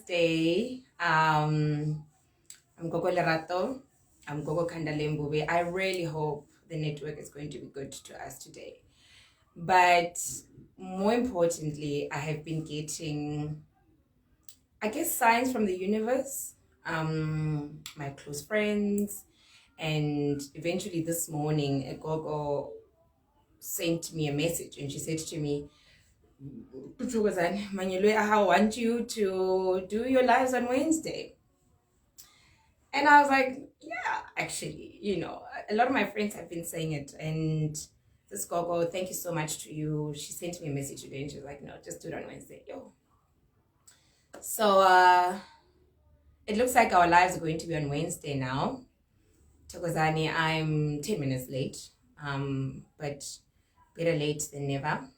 Day. I'm Gogo Lerato. I'm Gogo Kandalembube. I really hope the network is going to be good to us today. But more importantly, I have been getting, I guess, signs from the universe, my close friends, and eventually this morning, Gogo sent me a message and she said to me, I want you to do your lives on Wednesday. And I was like, yeah, actually, a lot of my friends have been saying it. And this Gogo, thank you so much to you. She sent me a message today and she was like, no, just do it on Wednesday. So it looks like our lives are going to be on Wednesday now. Thokozani, I'm 10 minutes late, but better late than never.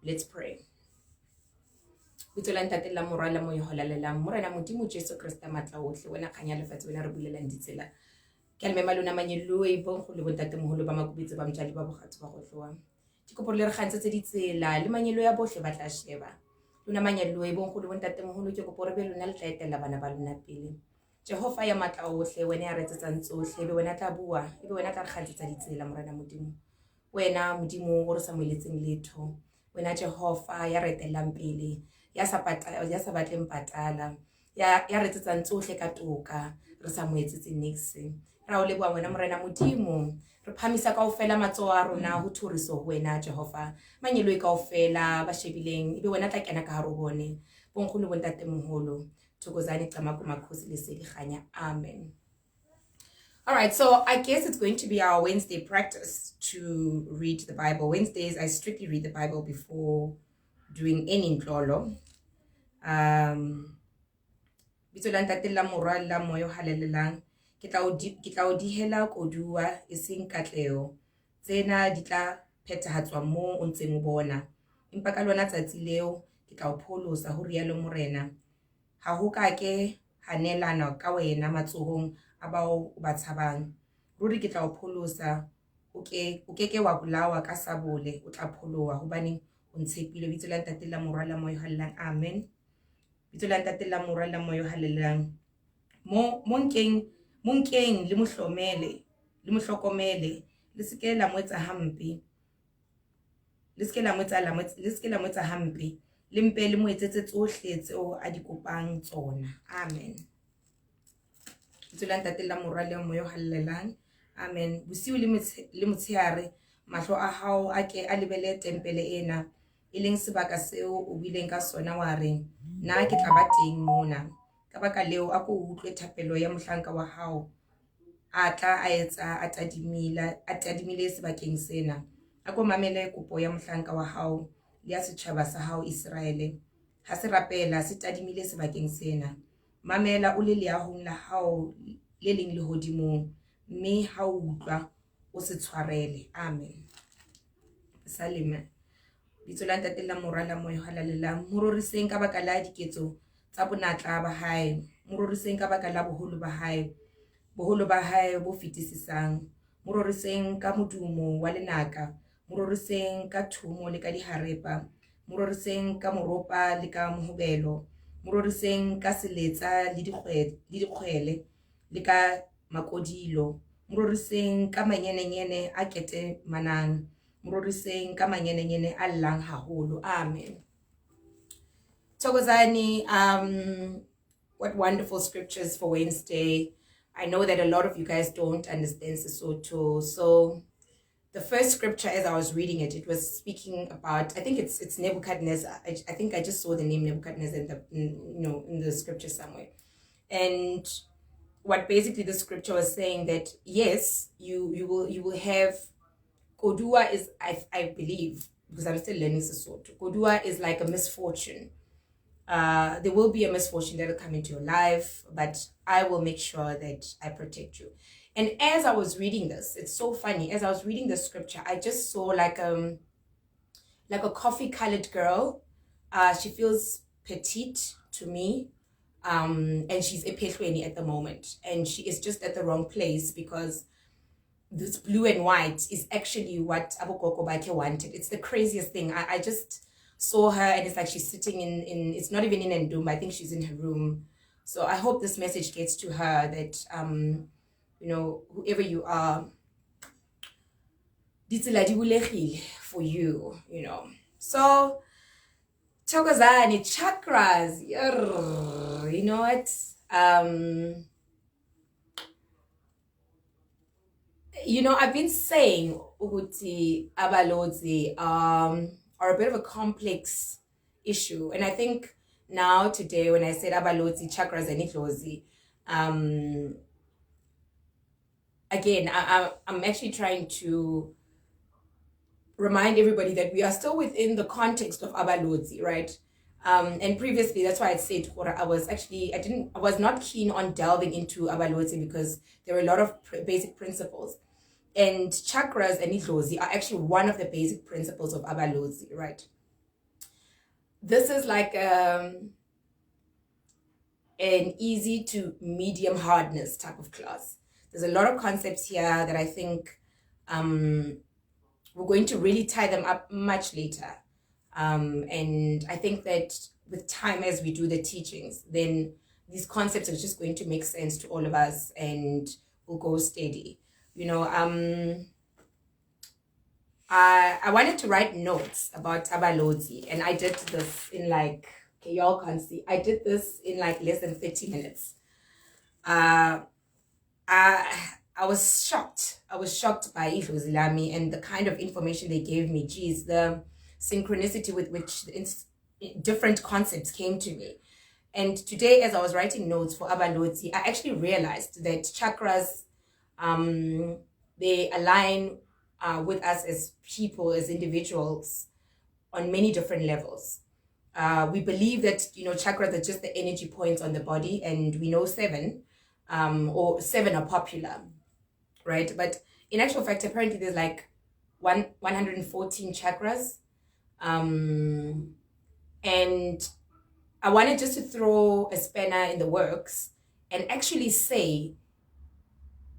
Let's pray. La morala mo iholalela morena modimo Jesu Krista matla ohle wena khanya lefatshe wena re bulelang ditsela ke le malona manyelo e bo go le bontate moholo ba makubitse ba mtjali ba bogatsi ba go tloa ke kopo le re gantse tse ditsela le manyelo ya bohle ba tla sheba lona manyelo e bo go le bontate moholo ke kopo re be lona le tla etela bana ba lona pele Jehova ya matla ohle wena ya retsetsang tsohle be wena tla bua be wena tla gantsetsa ditsela morena modimo wena modimo o re sa moeletseng letho wena Jehova ya retelang pele ya sa batleng patala ya re tsetsang tsohle ka toka re sa moetsetse nix ra o leboa wena morena modimo re phamisa kaofela matsoho a rona ho thoriso wena Jehova manyelo e kaofela ba shebileng ebe wena tla kena ka haro bone bonkgolo bontate moholo thokozane qama kumakhosi lesedi khanya amen. All right, so I guess it's going to be our Wednesday practice to read the Bible. Wednesdays I strictly read the Bible before doing any ntlolo. Bitso la ntate la morwa la moyo halelelang ke tla o dihela kodua e seng katleo tsena di tla phethahatswa mo o ntseng o bona empa ka lona tsatsi leo ke tla o pholosa ho rialo morena ha ho ka ke hanelana ka wena matsohong a bao ba tshabang ruri ke tla o pholosa o ke wa bolawa ka sabole o tla pholoa hobane o ntshepile bitso la ntate la morwa la moyo halelelang amen. Bitso la ntate la morwa la moyo halelelang monkeng le mohlokomele le seke la mwetsa hampe le mpe le moetsetse tsohle tseo a di kopang tsona amen. Bitso la ntate la morwa la moyo halelelang amen. Bosiu le motshehare mahlo a hao a ke a lebele tempele ena e leng sebaka seo o bileng ka sona wa re na ke tla ba teng mona ka baka leo a ko utlwe thapelo ya mohlanka wa hao a tla a etsa a tadimile sebakeng sena a ko mamele kopo ya mohlanka wa hao le ya setjhaba sa hao Israele ha se rapela se tadimile sebakeng sena mamela o le leahong la hao le leng le hodimong mme ha o utlwa o se tshwarele amen. Salime. Bitso la ntate la morwa la moyo halalelang mororiseng ka baka la diketso tsa bonatla ba hae mororiseng ka baka la boholo ba hae bo fetisisang mororiseng ka modumo wa lenaka mororiseng ka thumo le ka diharepa mororiseng ka moropa le ka mohobelo mororiseng ka seletsa le dikgwele le ka makodilo mororiseng ka manyenenyene a kete manang mororiseng ka manyenenyene a llang haholo amen. Thokozani, what wonderful scriptures for Wednesday. I know that a lot of you guys don't understand Sesotho. So the first scripture as I was reading it was speaking about, I think it's Nebuchadnezzar. I think I just saw the name Nebuchadnezzar in the scripture somewhere. And what basically the scripture was saying that yes, you will have Kodua is I believe, because I'm still learning Sesotho. Kodua is like a misfortune. There will be a misfortune that will come into your life, but I will make sure that I protect you. And as I was reading this, it's so funny. As I was reading the scripture, I just saw like a coffee-colored girl. She feels petite to me, and she's epehlweni at the moment, and she is just at the wrong place because this blue and white is actually what Abokoko Bake wanted. It's the craziest thing. I just saw her, and it's like she's sitting in it's not even in a room. I think she's in her room. So I hope this message gets to her that you know, whoever you are, for you, you know. So Chokozani, chakras, you know what? You know, I've been saying Uguti Abalozi are a bit of a complex issue. And I think now today when I said Abalozi, chakras and Itlozi, again, I'm actually trying to remind everybody that we are still within the context of Abalozi, right? And previously, that's why I said I was not keen on delving into Abalozi because there were a lot of basic principles. And chakras and Idlozi are actually one of the basic principles of Abalozi, right? This is like an easy to medium hardness type of class. There's a lot of concepts here that I think we're going to really tie them up much later. And I think that with time, as we do the teachings, then these concepts are just going to make sense to all of us and we'll go steady. You know, I wanted to write notes about Abalozi, and I did this in like, okay, y'all can't see, I did this in like less than 30 minutes. I was shocked. I was shocked by Idlozi Lami and the kind of information they gave me. Geez, the synchronicity with which different concepts came to me. And today, as I was writing notes for Abalozi, I actually realized that chakras, they align with us as people, as individuals, on many different levels. We believe that, you know, chakras are just the energy points on the body, and we know 7, or 7 are popular, right? But in actual fact, apparently there's like 114 chakras. And I wanted just to throw a spanner in the works and actually say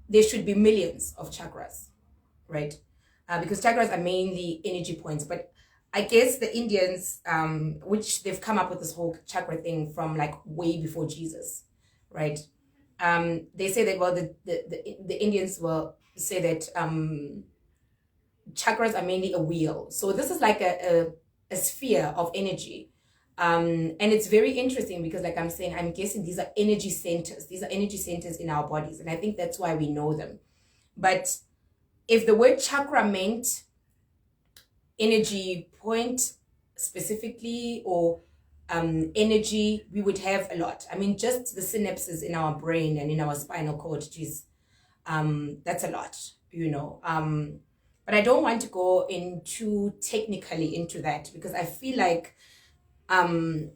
there should be millions of chakras, right? Because chakras are mainly energy points. But I guess the Indians, which they've come up with this whole chakra thing from like way before Jesus, right? They say that, well, the Indians will say that chakras are mainly a wheel. So this is like a sphere of energy. And it's very interesting because, like I'm saying, I'm guessing these are energy centers. These are energy centers in our bodies. And I think that's why we know them. But if the word chakra meant energy point specifically, or energy, we would have a lot. I mean, just the synapses in our brain and in our spinal cord, geez, that's a lot, you know. But I don't want to go in too technically into that because I feel like I feel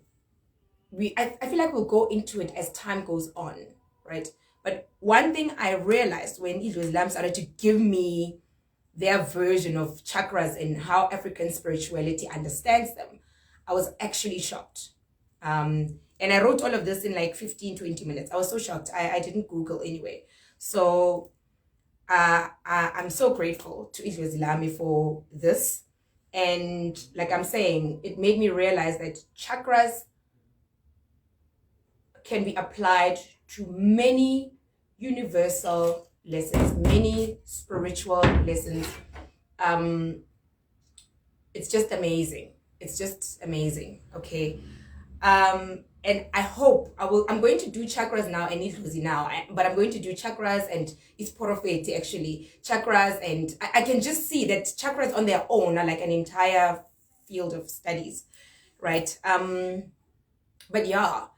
like we'll go into it as time goes on, right? But one thing I realized when Idlozi Lam started to give me their version of chakras and how African spirituality understands them, I was actually shocked. And I wrote all of this in like 15-20 minutes. I was so shocked. I didn't Google anyway. So I'm so grateful to Idlozi Lam for this. And like I'm saying, it made me realize that chakras can be applied to many universal lessons, many spiritual lessons. It's just amazing. It's just amazing. Okay. And I hope I'm going to do chakras now and Idlozi now, but I'm going to do chakras and it's porofeti actually. Chakras, and I can just see that chakras on their own are like an entire field of studies, right? But yeah,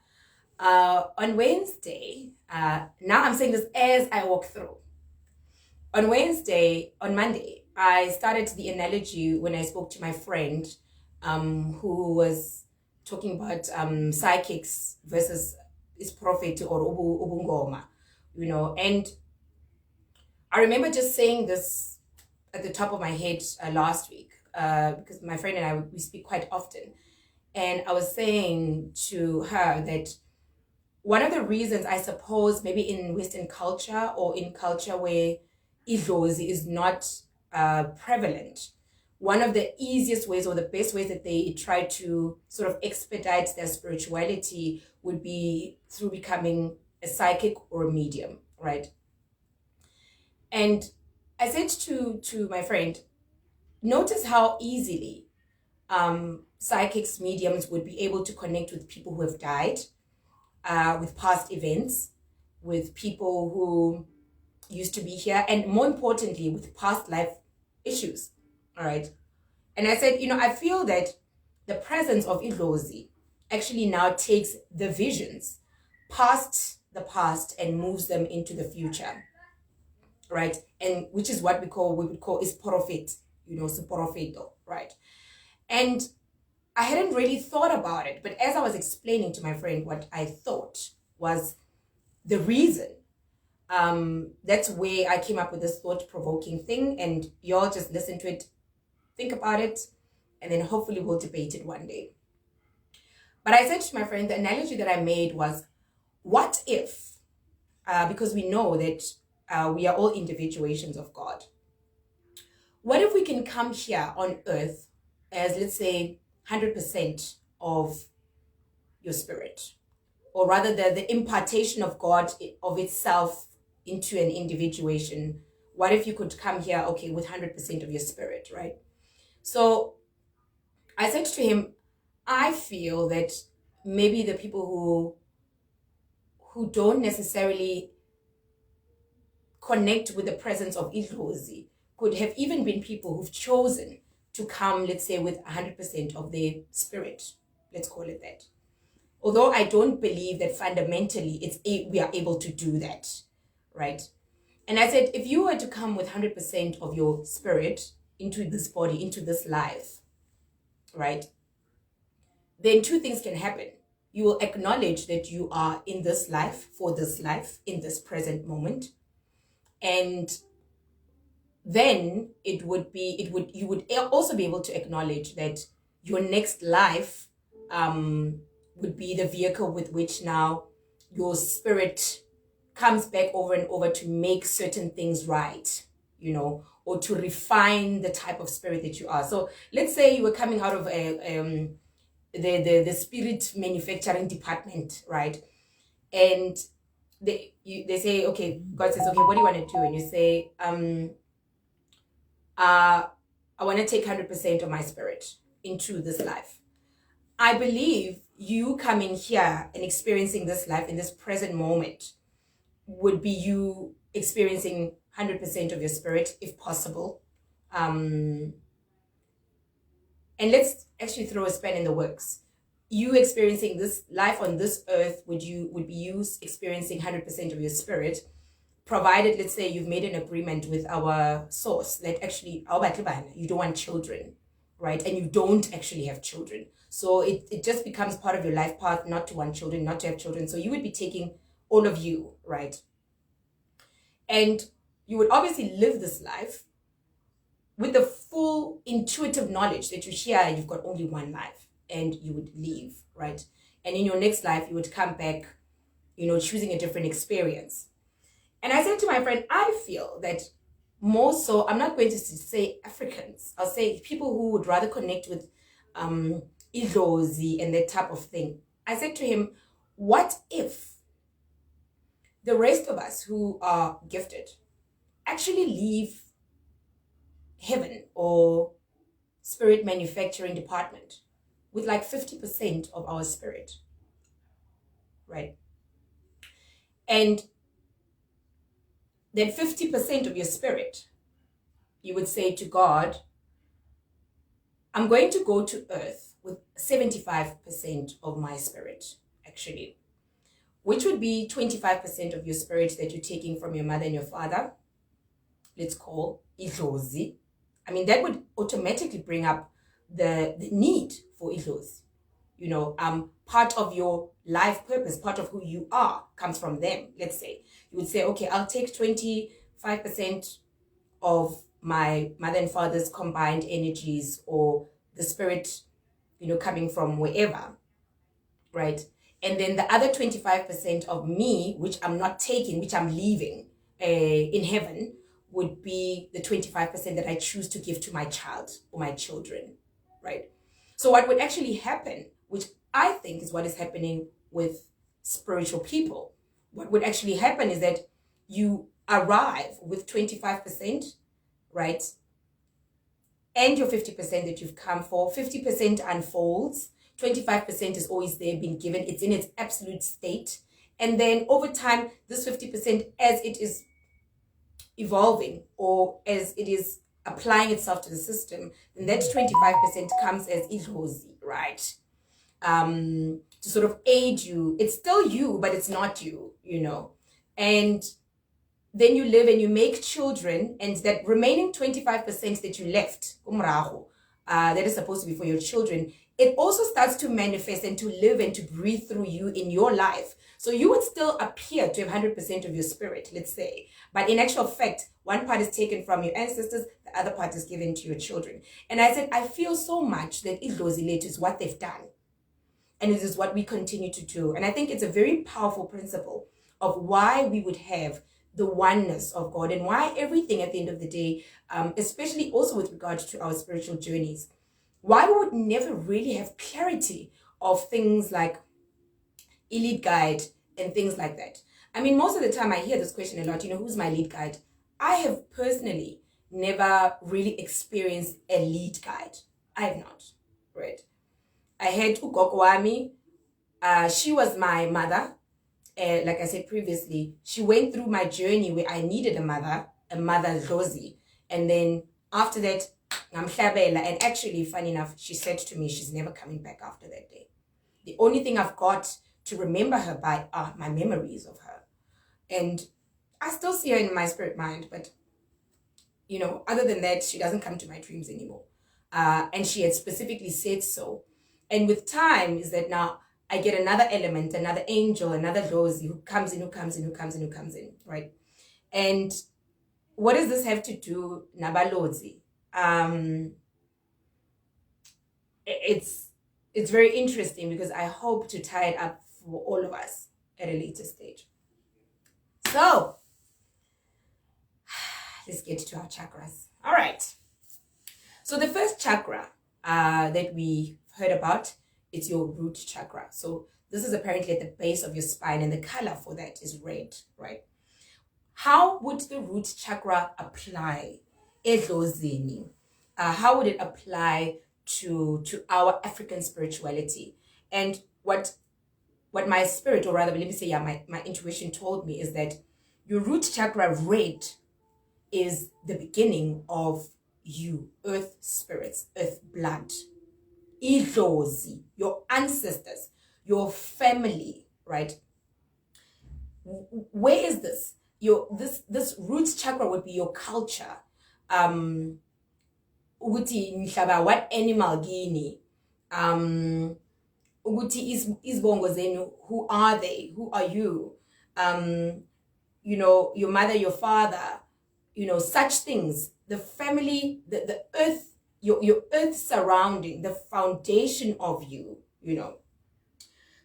on Wednesday, now I'm saying this as I walk through. On Monday, I started the analogy when I spoke to my friend who was talking about psychics versus is prophet or ubungoma, you know. And I remember just saying this at the top of my head last week because my friend and I, we speak quite often. And I was saying to her that one of the reasons, I suppose, maybe in Western culture or in culture where Idlozi is not prevalent, one of the easiest ways or the best ways that they try to sort of expedite their spirituality would be through becoming a psychic or a medium, right? And I said to my friend, notice how easily psychics, mediums would be able to connect with people who have died, with past events, with people who used to be here, and more importantly, with past life issues. All right. And I said, I feel that the presence of Abalozi actually now takes the visions past the past and moves them into the future. Right. And which is what we would call is prophet, superofeto, right? And I hadn't really thought about it, but as I was explaining to my friend what I thought was the reason, that's where I came up with this thought-provoking thing, and y'all just listen to it, think about it, and then hopefully we'll debate it one day. But I said to my friend, the analogy that I made was, what if, because we know that we are all individuations of God, what if we can come here on earth as, let's say, 100% of your spirit, or rather the impartation of God of itself into an individuation? What if you could come here, okay, with 100% of your spirit, right? So I said to him, I feel that maybe the people who don't necessarily connect with the presence of Abalozi could have even been people who've chosen to come, let's say, with 100% of their spirit. Let's call it that. Although I don't believe that fundamentally we are able to do that, right? And I said, if you were to come with 100% of your spirit into this body, into this life, right, then two things can happen. You will acknowledge that you are in this life, for this life, in this present moment. And then you would also be able to acknowledge that your next life would be the vehicle with which now your spirit comes back over and over to make certain things right, or to refine the type of spirit that you are. So let's say you were coming out of the spirit manufacturing department, right? And they say, okay, God says, okay, what do you want to do? And you say, I want to take 100% of my spirit into this life. I believe you coming here and experiencing this life in this present moment would be you experiencing 100% of your spirit, if possible. And let's actually throw a span in the works. You experiencing this life on this earth would be you experiencing 100% of your spirit, provided, let's say, you've made an agreement with our source that actually you don't want children, right? And you don't actually have children. So it just becomes part of your life path not to want children, not to have children. So you would be taking all of you, right? And you would obviously live this life with the full intuitive knowledge that you've got only one life, and you would leave, right? And in your next life, you would come back, choosing a different experience. And I said to my friend, I feel that more so, I'm not going to say Africans, I'll say people who would rather connect with Abalozi and that type of thing. I said to him, what if the rest of us who are gifted actually leave heaven or spirit manufacturing department with like 50% of our spirit, right? And then 50% of your spirit, you would say to God, I'm going to go to earth with 75% of my spirit, actually, which would be 25% of your spirit that you're taking from your mother and your father. Let's call Abalozi. I mean, that would automatically bring up the need for Abalozi. Part of your life purpose, part of who you are, comes from them. Let's say you would say, okay, I'll take 25% of my mother and father's combined energies, or the spirit, coming from wherever, right? And then the other 25% of me, which I'm not taking, which I'm leaving in heaven, would be the 25% that I choose to give to my child or my children, right? So what would actually happen, which I think is what is happening with spiritual people, what would actually happen is that you arrive with 25%, right? And your 50% that you've come for. 50% unfolds. 25% is always there, being given. It's in its absolute state. And then over time, this 50%, as it is evolving or as it is applying itself to the system, then that 25% comes as idlozi, right? To sort of aid you. It's still you, but it's not you, you know. And then you live and you make children, and that remaining 25% that you left, that is supposed to be for your children, it also starts to manifest and to live and to breathe through you in your life. So you would still appear to have 100% of your spirit, let's say. But in actual fact, one part is taken from your ancestors, the other part is given to your children. And I said, I feel so much that idlozi is what they've done. And it is what we continue to do. And I think it's a very powerful principle of why we would have the oneness of God and why everything at the end of the day, especially also with regard to our spiritual journeys, why we would never really have clarity of things like elite guide and things like that. I mean, most of the time I hear this question a lot, you know, who's my lead guide? I have personally never really experienced a lead guide. I have not, right? I had ugogo wami. She was my mother. Like I said previously, she went through my journey where I needed a mother Rosie. And then after that, and actually, funny enough, she said to me, she's never coming back after that day. The only thing I've got to remember her by are my memories of her. And I still see her in my spirit mind, but, you know, other than that, she doesn't come to my dreams anymore. And she had specifically said so. And with time is that now I get another element, another angel, another Rosie who comes in, right? And what does this have to do, Abalozi? It's very interesting because I hope to tie it up for all of us at a later stage. So, let's get to our chakras. All right. So the first chakra that we heard about, it's your root chakra. So this is apparently at the base of your spine, and the color for that is red, right? How would the root chakra apply? How would it apply to our African spirituality? And what my spirit, or rather, let me say, my intuition told me is that your root chakra red is the beginning of you, earth spirits, earth blood. Idlozi, your ancestors, your family, right? Where is this? This root chakra would be your culture. What animal gini? Izbongo zenu, who are they? Who are you? You know, your mother, your father, you know, such things. The family, the earth, your earth surrounding, the foundation of you, you know.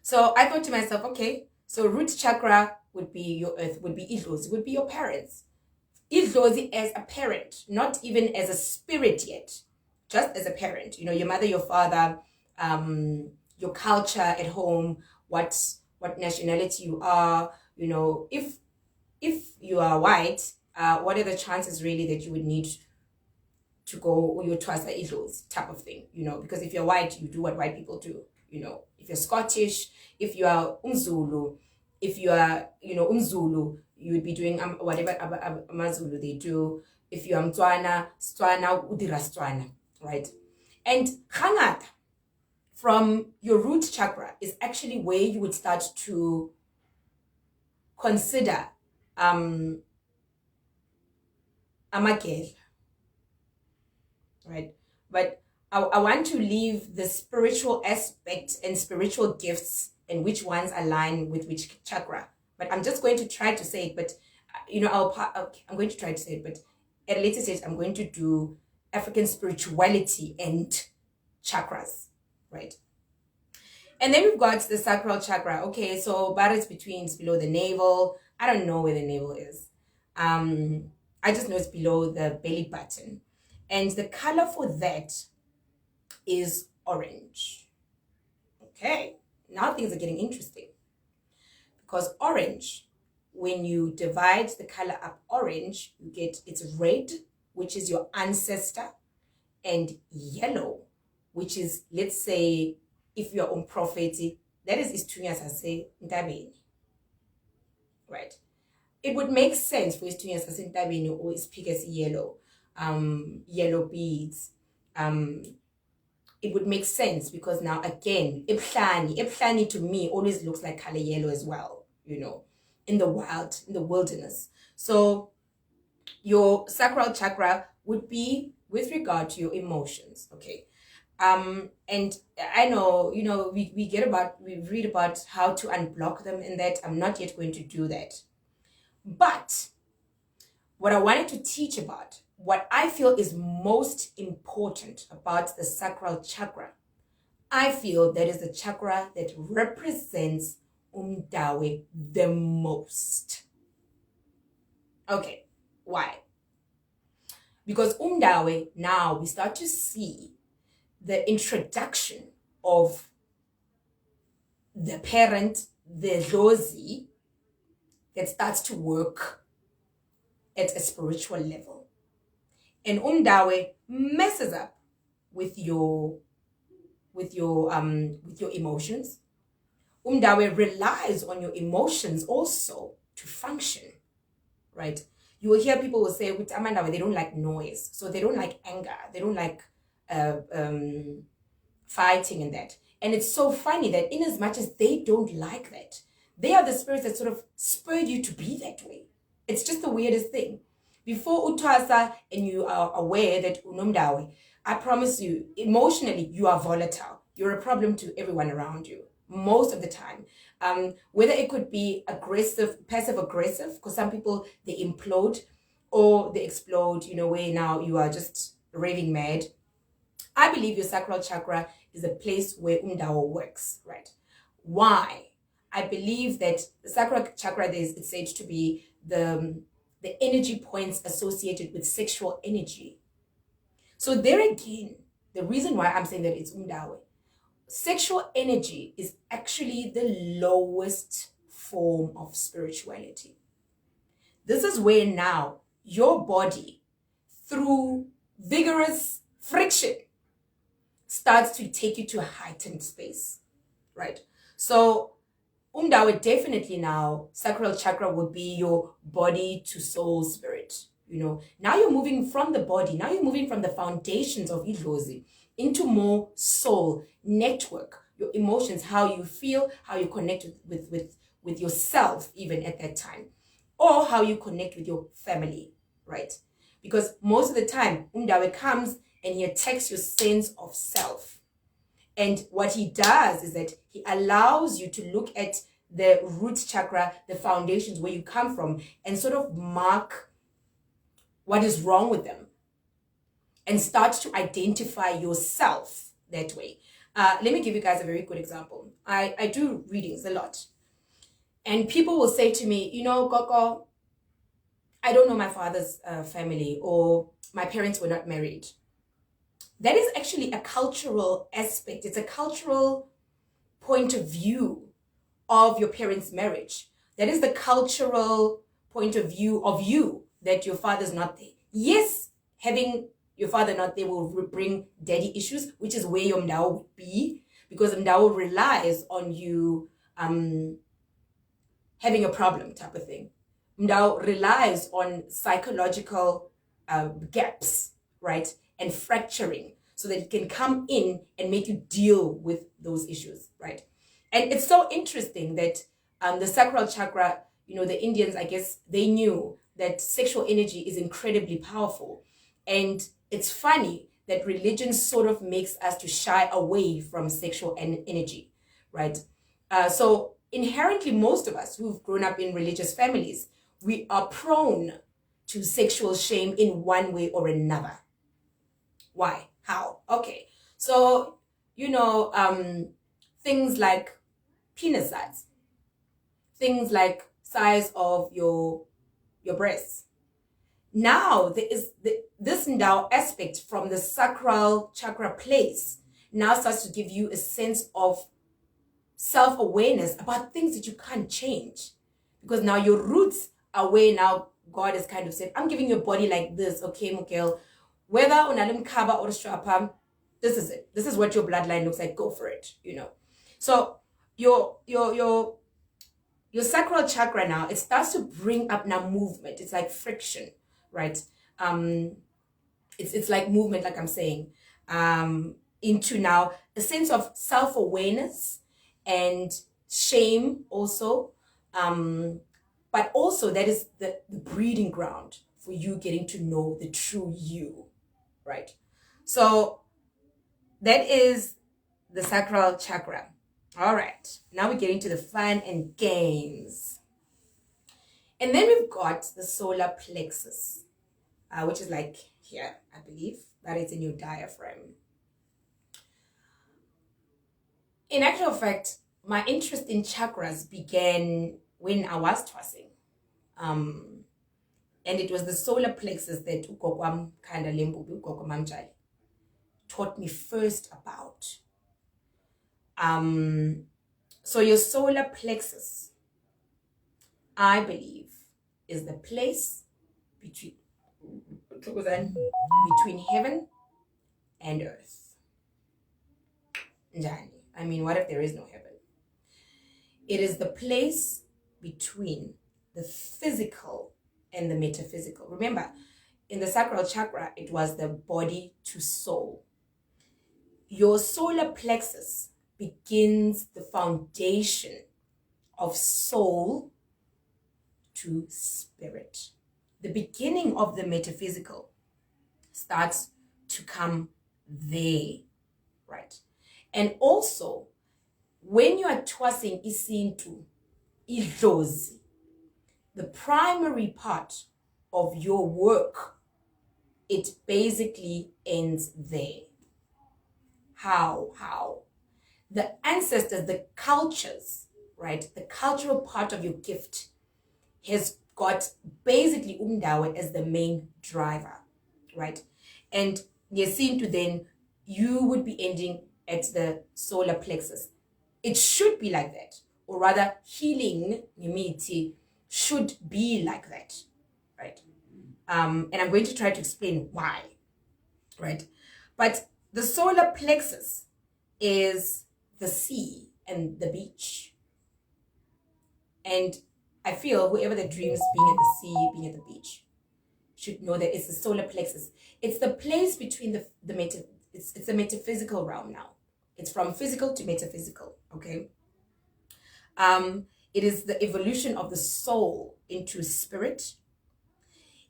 So I thought to myself, okay, so root chakra would be your earth, would be idlozi, would be your parents. Idlozi as a parent, not even as a spirit yet, just as a parent. You know, your mother, your father, your culture at home, what nationality you are. You know, if you are white, what are the chances really that you would need to go your twasa idlos type of thing, you know, because if you're white, you do what white people do, you know. If you're Scottish, if you are Umzulu, if you are, you know, Umzulu, you would be doing whatever Amazulu they do. If you are Mtswana, Stswana, udira Stswana, right? And Hangata, from your root chakra, is actually where you would start to consider amagel, right? But I want to leave the spiritual aspect and spiritual gifts and which ones align with which chakra. But I'm just going to try to say it. But, you know, I'm going to try to say it. But at a later stage, I'm going to do African spirituality and chakras, right? And then we've got the sacral chakra. Okay, so but it's below the navel. I don't know where the navel is. I just know it's below the belly button. And the color for that is orange. Okay, now things are getting interesting. Because orange, when you divide the color up orange, you get, it's red, which is your ancestor, and yellow, which is, let's say, if you're on prophecy, that is isithunywa sasentabeni, right? It would make sense for isithunywa sasentabeni or isiphica yellow, yellow beads. It would make sense because now again, ebuhlani to me always looks like color yellow as well, you know, in the wild, in the wilderness. So your sacral chakra would be with regard to your emotions, okay? And I know, you know, we read about how to unblock them in that. I'm not yet going to do that. But what I wanted to teach about, what I feel is most important about the sacral chakra, I feel that is the chakra that represents umdawe the most. Okay, why? Because umdawe, now we start to see the introduction of the parent, the Lozi, that starts to work at a spiritual level. And umdawe messes up with your emotions. Umdawe relies on your emotions also to function, right? You will hear people will say with Amandawe, they don't like noise, so they don't like anger, they don't like fighting and that. And it's so funny that in as much as they don't like that, they are the spirits that sort of spurred you to be that way. It's just the weirdest thing. Before utwasa and you are aware that unomdawe, I promise you, emotionally, you are volatile. You're a problem to everyone around you, most of the time. Whether it could be aggressive, passive-aggressive, because some people, they implode or they explode, you know, where now you are just raving mad. I believe your sacral chakra is a place where umdawo works, right? Why? I believe that the sacral chakra is said to be the energy points associated with sexual energy. So there again, the reason why I'm saying that it's umdawe, sexual energy is actually the lowest form of spirituality. This is where now your body, through vigorous friction, starts to take you to a heightened space, right? So umdawe definitely now, sacral chakra will be your body to soul spirit. You know, now you're moving from the body, now you're moving from the foundations of idlozi into more soul, network, your emotions, how you feel, how you connect with yourself even at that time, or how you connect with your family, right? Because most of the time, umdawe comes and he attacks your sense of self. And what he does is that he allows you to look at the root chakra, the foundations where you come from, and sort of mark what is wrong with them and start to identify yourself that way. Let me give you guys a very good example. I do readings a lot. And people will say to me, you know, Koko, I don't know my father's family, or my parents were not married. That is actually a cultural aspect. It's a cultural point of view of your parents' marriage. That is the cultural point of view of you, that your father's not there. Yes, having your father not there will bring daddy issues, which is where your mdao would be, because mdao relies on you having a problem type of thing. Mdao relies on psychological gaps, right? And fracturing, so that it can come in and make you deal with those issues, right? And it's so interesting that the sacral chakra, you know, the Indians, I guess, they knew that sexual energy is incredibly powerful. And it's funny that religion sort of makes us to shy away from sexual energy, right? So inherently, most of us who've grown up in religious families, we are prone to sexual shame in one way or another. Why? How? Okay. So, you know, things like penis size, things like size of your breasts. now there is this now aspect from the sacral chakra place now starts to give you a sense of self-awareness about things that you can't change, because now your roots are where now God has kind of said, I'm giving you a body like this, okay, Miguel, whether unalim kaba or strapa, this is it. This is what your bloodline looks like. Go for it, you know. So your sacral chakra now, it starts to bring up now movement. It's like friction, right? It's like movement, like I'm saying, into now a sense of self-awareness and shame also, but also that is the breeding ground for you getting to know the true you, right? So that is the sacral chakra. All right, now we're getting to the fun and games. And then we've got the solar plexus, which is like here, I believe, that is in your diaphragm. In actual fact, my interest in chakras began when I was tossing. And it was the solar plexus that Ugokwam kind of limbubi, Ugokwamamjali, taught me first about. So your solar plexus, I believe, is the place between heaven and earth. Njani. I mean, what if there is no heaven? It is the place between the physical and the metaphysical. Remember, in the sacral chakra, it was the body to soul. Your solar plexus begins the foundation of soul to spirit. The beginning of the metaphysical starts to come there, right? And also, when you are tossing isintu, idlozi, the primary part of your work, it basically ends there. How? The ancestors, the cultures, right? The cultural part of your gift has got basically umdawe as the main driver, right? And yesintu, then you would be ending at the solar plexus. It should be like that, or rather healing nimiti should be like that, right? And I'm going to try to explain why, right? But the solar plexus is the sea and the beach. And I feel whoever that dreams being at the sea, being at the beach, should know that it's the solar plexus. It's the place between it's the metaphysical realm now. It's from physical to metaphysical, okay? It is the evolution of the soul into spirit.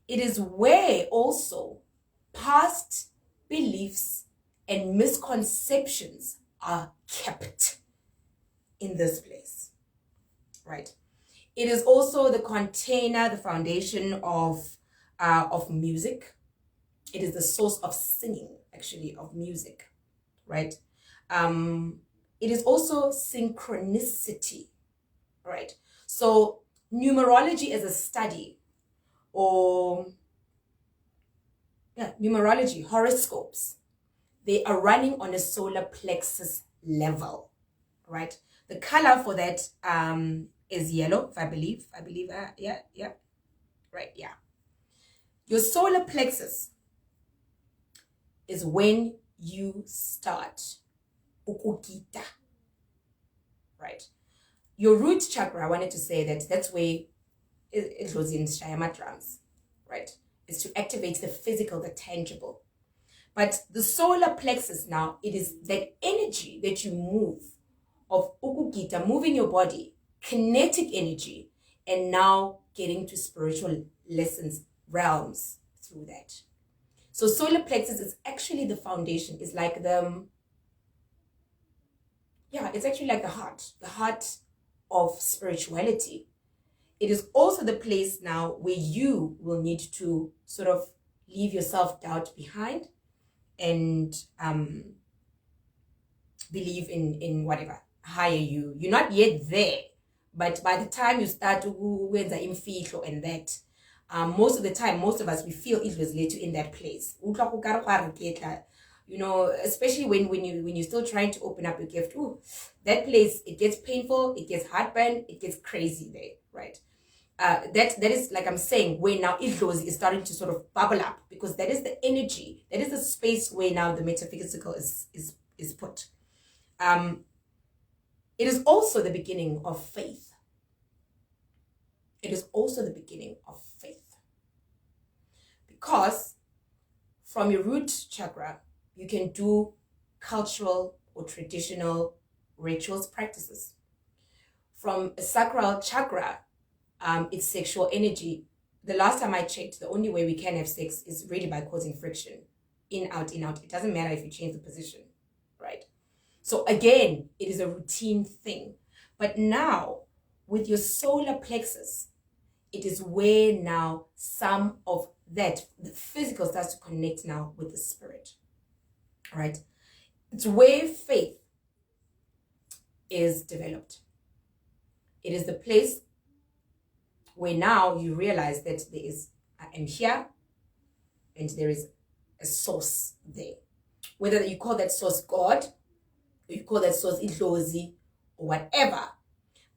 It is where also past beliefs and misconceptions are kept in this place, right? It is also the container, the foundation of music. It is the source of singing, actually, of music, right? It is also synchronicity, right? So numerology as a study, or numerology, horoscopes, they are running on a solar plexus level, right? The color for that is yellow, if I believe, yeah. Your solar plexus is when you start ukugita, right? Your root chakra, I wanted to say that's where it goes in Shayama drums, right? It's to activate the physical, the tangible. But the solar plexus now, it is that energy that you move of ukugita, moving your body, kinetic energy, and now getting to spiritual lessons, realms through that. So solar plexus is actually the foundation. It's like it's actually like the heart of spirituality. It is also the place now where you will need to sort of leave your self-doubt behind and believe in whatever higher you. You're not yet there, but by the time you start to wenza imfihlo and that, Most of the time, most of us, we feel it was later in that place. You know, especially when you're still trying to open up your gift. Ooh, that place, it gets painful, it gets heartburn, it gets crazy there, right? That is, like I'm saying, where now Idlozi is starting to sort of bubble up, because that is the energy, that is the space where now the metaphysical is put. It is also the beginning of faith. It is also the beginning of faith. Because from your root chakra, you can do cultural or traditional rituals, practices. From a sacral chakra, it's sexual energy. The last time I checked, the only way we can have sex is really by causing friction. In, out, in, out. It doesn't matter if you change the position, right? So again, it is a routine thing. But now, with your solar plexus, it is where now some of that, the physical, starts to connect now with the spirit, right? It's where faith is developed. It is the place where now you realize that there is, I am here, and there is a source there. Whether you call that source God, or you call that source Idlozi, or whatever.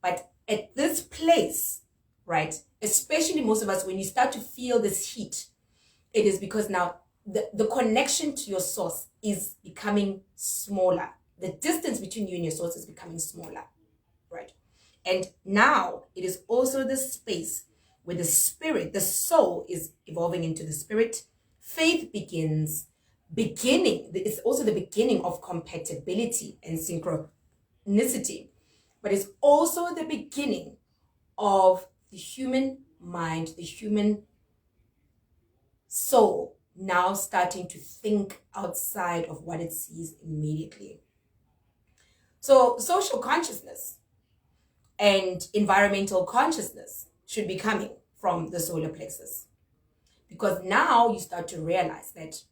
But at this place, right, especially most of us, when you start to feel this heat, it is because now the connection to your source is becoming smaller. The distance between you and your source is becoming smaller, right? And now it is also the space where the spirit, the soul, is evolving into the spirit. Faith beginning. It's also the beginning of compatibility and synchronicity, but it's also the beginning of the human mind, the human soul now starting to think outside of what it sees immediately. So social consciousness and environmental consciousness should be coming from the solar plexus, because now you start to realize that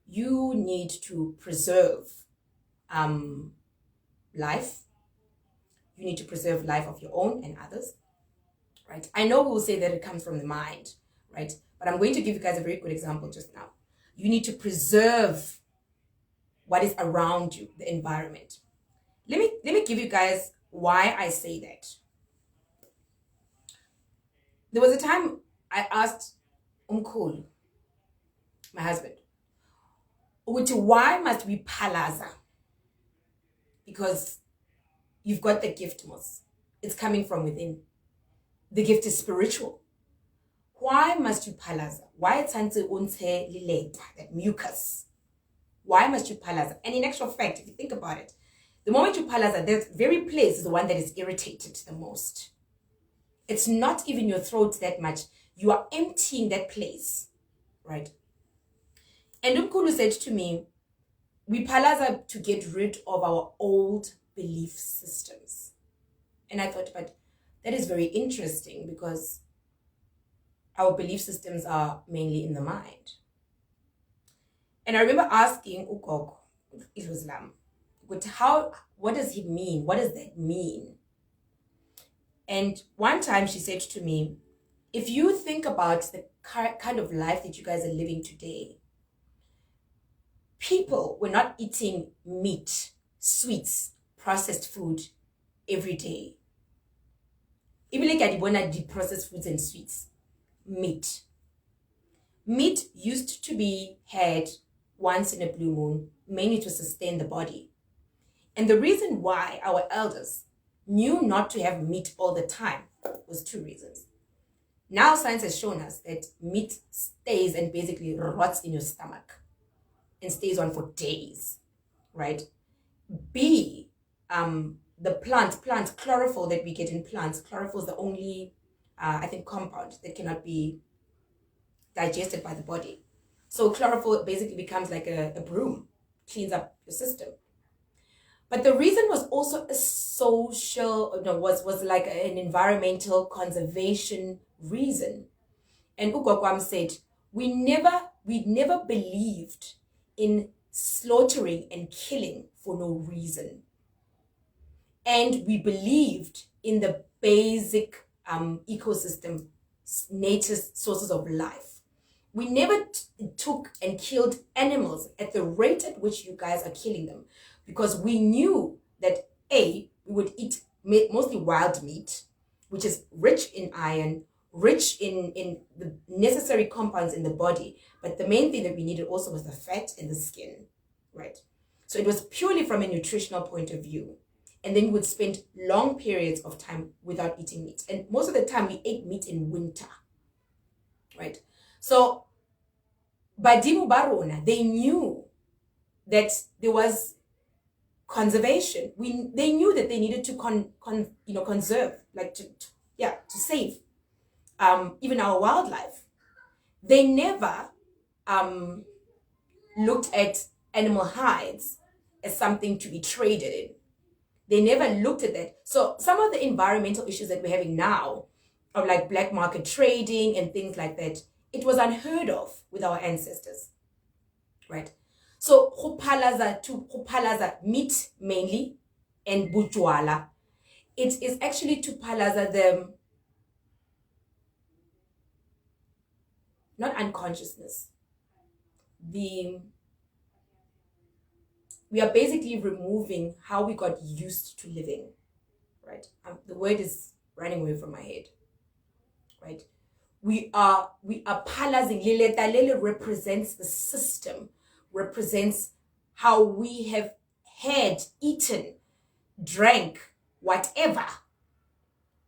you need to preserve life. You need to preserve life of your own and others, right? I know we'll say that it comes from the mind, right? But I'm going to give you guys a very good example just now. You need to preserve what is around you, the environment. Let me give you guys why I say that. There was a time I asked Umkhulu, my husband, why must we palaza? Because you've got the gift, Mos. It's coming from within. The gift is spiritual. Why must you palaza? Why that mucus? Why must you palaza? And in actual fact, if you think about it, the moment you palaza, that very place is the one that is irritated the most. It's not even your throat that much. You are emptying that place, right? And Umkhulu said to me, we palaza to get rid of our old belief systems. And I thought, but that is very interesting, because our belief systems are mainly in the mind. And I remember asking Ukok, it was Lam, what does he mean? What does that mean? And one time she said to me, if you think about the kind of life that you guys are living today, people were not eating meat, sweets, processed food every day. Even like the processed foods and sweets. Meat. Meat used to be had once in a blue moon, mainly to sustain the body. And the reason why our elders knew not to have meat all the time was two reasons. Now science has shown us that meat stays and basically rots in your stomach and stays on for days, right? B, the plant chlorophyll that we get in plants, chlorophyll is the only, I think, compound that cannot be digested by the body. So chlorophyll basically becomes like a broom, cleans up your system. But the reason was also a social, was like an environmental conservation reason. And Ugokwam said, we never believed in slaughtering and killing for no reason. And we believed in the basic ecosystem native sources of life. We never took and killed animals at the rate at which you guys are killing them, because we knew that we would eat mostly wild meat, which is rich in iron, rich in the necessary compounds in the body. But the main thing that we needed also was the fat and the skin, right? So it was purely from a nutritional point of view. And then we would spend long periods of time without eating meat. And most of the time we ate meat in winter, right? So Badimu Barona, they knew that there was conservation. They knew that they needed to conserve, like to save even our wildlife. They never looked at animal hides as something to be traded in. They never looked at that. So some of the environmental issues that we're having now, of like black market trading and things like that, it was unheard of with our ancestors, right? So khupalaza meat mainly and bujwala. It is actually to palaza them, not unconsciousness. We are basically removing how we got used to living, right? The word is running away from my head, right? We are palazing. Lele represents the system, represents how we have had, eaten, drank, whatever,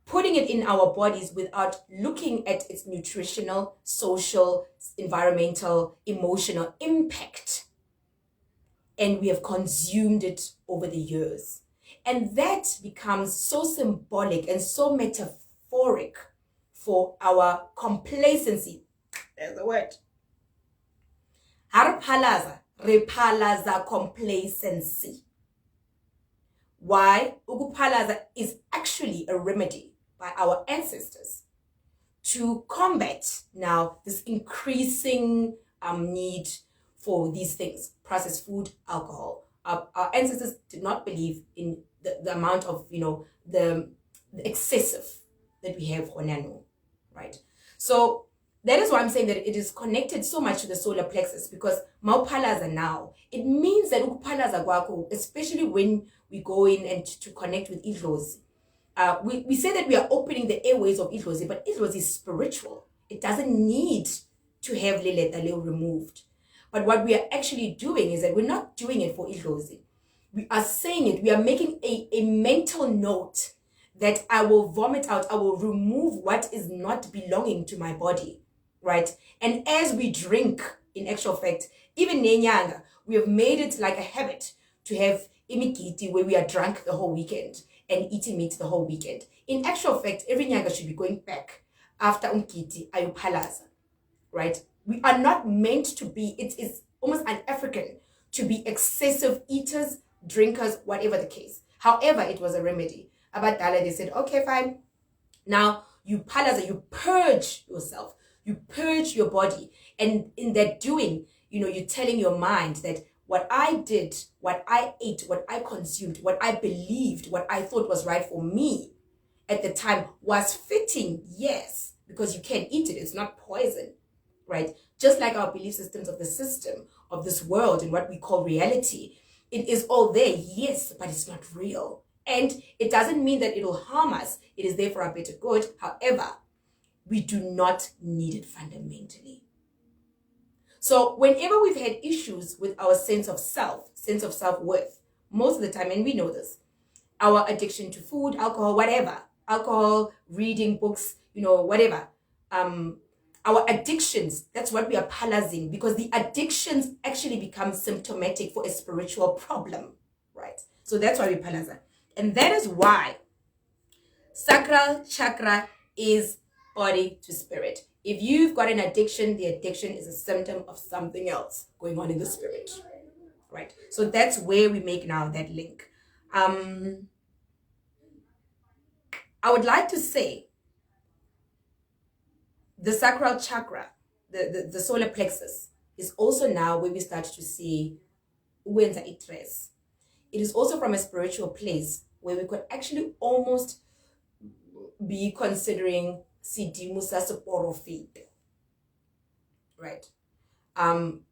putting it in our bodies without looking at its nutritional, social, environmental, emotional impact. And we have consumed it over the years. And that becomes so symbolic and so metaphoric for our complacency. There's the word. Harpalaza, repalaza complacency. Why? Ukupalaza is actually a remedy by our ancestors to combat now this increasing need for these things, processed food, alcohol. Our ancestors did not believe in the amount of, the excessive that we have honano, right? So that is why I'm saying that it is connected so much to the solar plexus, because maupalaza now, it means that ukupalaza kwako, especially when we go in and to connect with Idlozi. We say that we are opening the airways of Idlozi, but Idlozi is spiritual. It doesn't need to have Leletale removed. But what we are actually doing is that we're not doing it for Idlozi. We are saying it, we are making a mental note that I will vomit out, I will remove what is not belonging to my body, right? And as we drink, in actual fact, even Nenyanga, we have made it like a habit to have imikiti where we are drunk the whole weekend and eating meat the whole weekend. In actual fact, every Nyanga should be going back after umkiti ayupalaza, right? We are not meant to be, it is almost un-African to be excessive eaters, drinkers, whatever the case. However, it was a remedy. About Dala, they said, okay, fine. Now you palaza, you purge yourself, you purge your body. And in that doing, you're telling your mind that what I did, what I ate, what I consumed, what I believed, what I thought was right for me at the time was fitting, yes, because you can eat it, it's not poison, right? Just like our belief systems of the system, of this world and what we call reality, it is all there, yes, but it's not real. And it doesn't mean that it'll harm us. It is there for our better good. However, we do not need it fundamentally. So whenever we've had issues with our sense of self-worth, most of the time, and we know this, our addiction to food, alcohol, whatever, alcohol, reading books, whatever, our addictions, that's what we are palazing, because the addictions actually become symptomatic for a spiritual problem, right? So that's why we palaza. And that is why sacral chakra is body to spirit. If you've got an addiction, the addiction is a symptom of something else going on in the spirit, right? So that's where we make now that link. I would like to say the sacral chakra, the solar plexus, is also now where we start to see Uwenza Itres. It is also from a spiritual place where we could actually almost be considering sedimo sa seporofeto, right?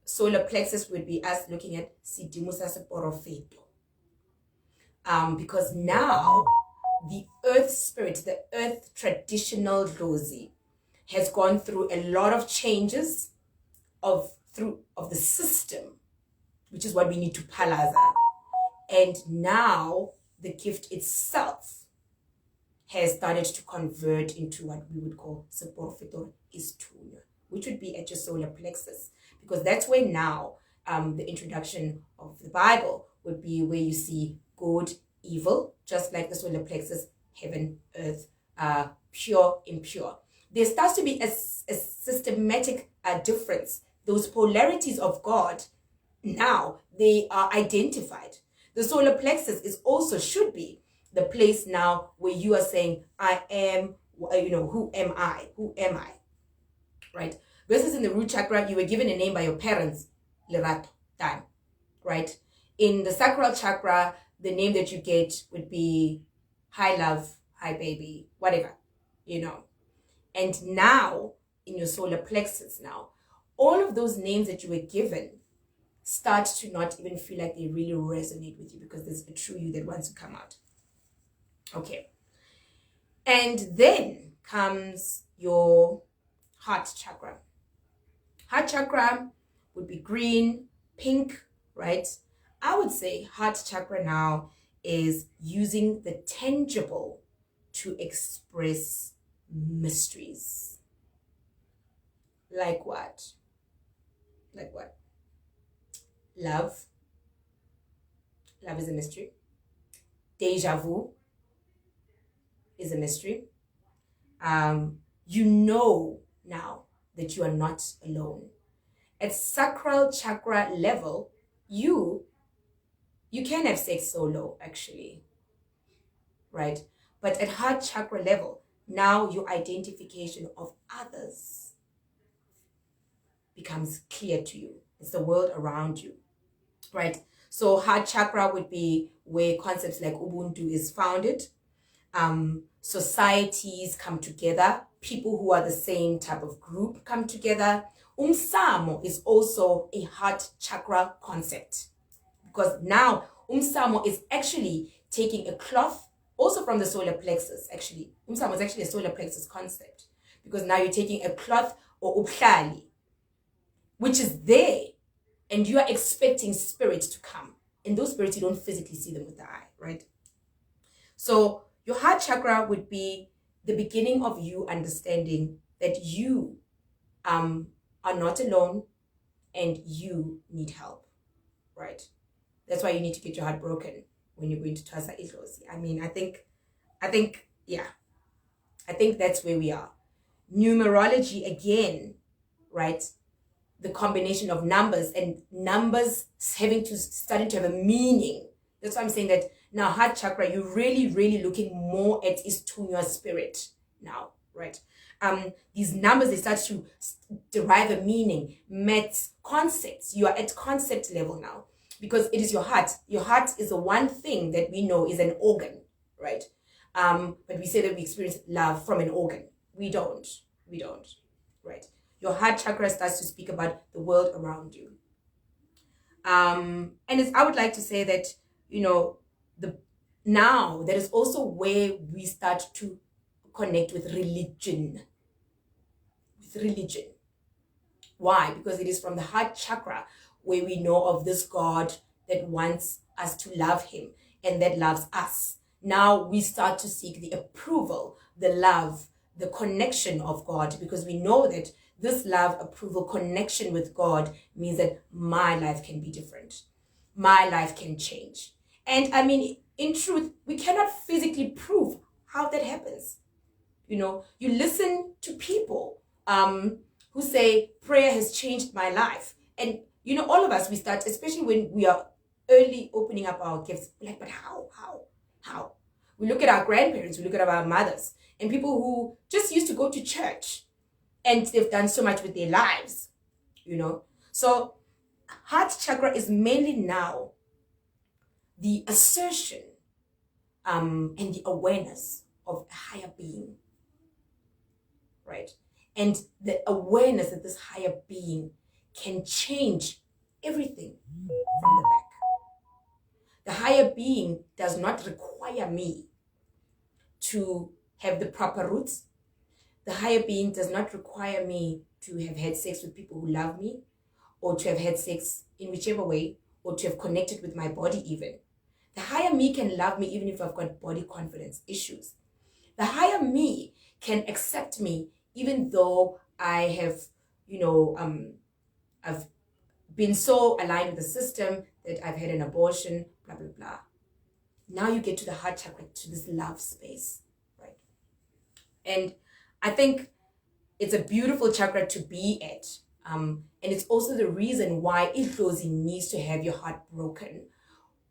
Solar plexus would be us looking at sedimo sa seporofeto. Because now the earth spirit, the earth traditional Dlozi, has gone through a lot of changes of the system, which is what we need to palaza. And now the gift itself has started to convert into what we would call seporofeto istunya, which would be at your solar plexus, because that's where now the introduction of the Bible would be, where you see good, evil, just like the solar plexus, heaven, earth, pure, impure. There starts to be a systematic difference. Those polarities of God, now they are identified. The solar plexus is also should be the place now where you are saying, I am, who am I? Who am I? Right? Versus in the root chakra, you were given a name by your parents, Lerato, Dan, right? In the sacral chakra, the name that you get would be hi love, hi baby, whatever, And now, in your solar plexus now, all of those names that you were given start to not even feel like they really resonate with you, because there's a true you that wants to come out. Okay. And then comes your heart chakra. Heart chakra would be green, pink, right? I would say heart chakra now is using the tangible to express mysteries. Like what? Like what? Love. Love is a mystery. Deja vu is a mystery. You know now that you are not alone. At sacral chakra level, you can have sex solo, actually, right? But at heart chakra level, now your identification of others becomes clear to you. It's the world around you, right? So heart chakra would be where concepts like Ubuntu is founded. Societies come together. People who are the same type of group come together. Umsamo is also a heart chakra concept, because now Umsamo is actually taking a cloth, also from the solar plexus, actually. Umsamo is actually a solar plexus concept, because now you're taking a cloth or uplali, which is there, and you are expecting spirits to come. And those spirits, you don't physically see them with the eye, right? So your heart chakra would be the beginning of you understanding that you are not alone and you need help, right? That's why you need to get your heart broken when you're going to Twasa Idlozi. I think that's where we are. Numerology again, right? The combination of numbers, and numbers starting to have a meaning. That's why I'm saying that now heart chakra, you're really, really looking more at Istunya spirit now, right? These numbers, they start to derive a meaning, maths, concepts. You are at concept level now, because it is your heart. Your heart is the one thing that we know is an organ, right? But we say that we experience love from an organ. We don't, right? Your heart chakra starts to speak about the world around you. And I would like to say that, now that is also where we start to connect with religion. Why? Because it is from the heart chakra where we know of this God that wants us to love him and that loves us. Now we start to seek the approval, the love, the connection of God, because we know that this love, approval, connection with God means that my life can be different. My life can change. And in truth, we cannot physically prove how that happens. You listen to people who say prayer has changed my life. And, all of us, we start, especially when we are early opening up our gifts, like, but how? We look at our grandparents, we look at our mothers, and people who just used to go to church, and they've done so much with their lives, So heart chakra is mainly now the assertion and the awareness of a higher being. and the awareness that this higher being can change everything from the back. The higher being does not require me to have the proper roots. The higher being does not require me to have had sex with people who love me, or to have had sex in whichever way, or to have connected with my body even. The higher me can love me even if I've got body confidence issues. The higher me can accept me even though I have, I've been so aligned with the system that I've had an abortion, blah, blah, blah. Now you get to the heart chakra, to this love space, right? And I think it's a beautiful chakra to be at. And it's also the reason why Abalozi needs to have your heart broken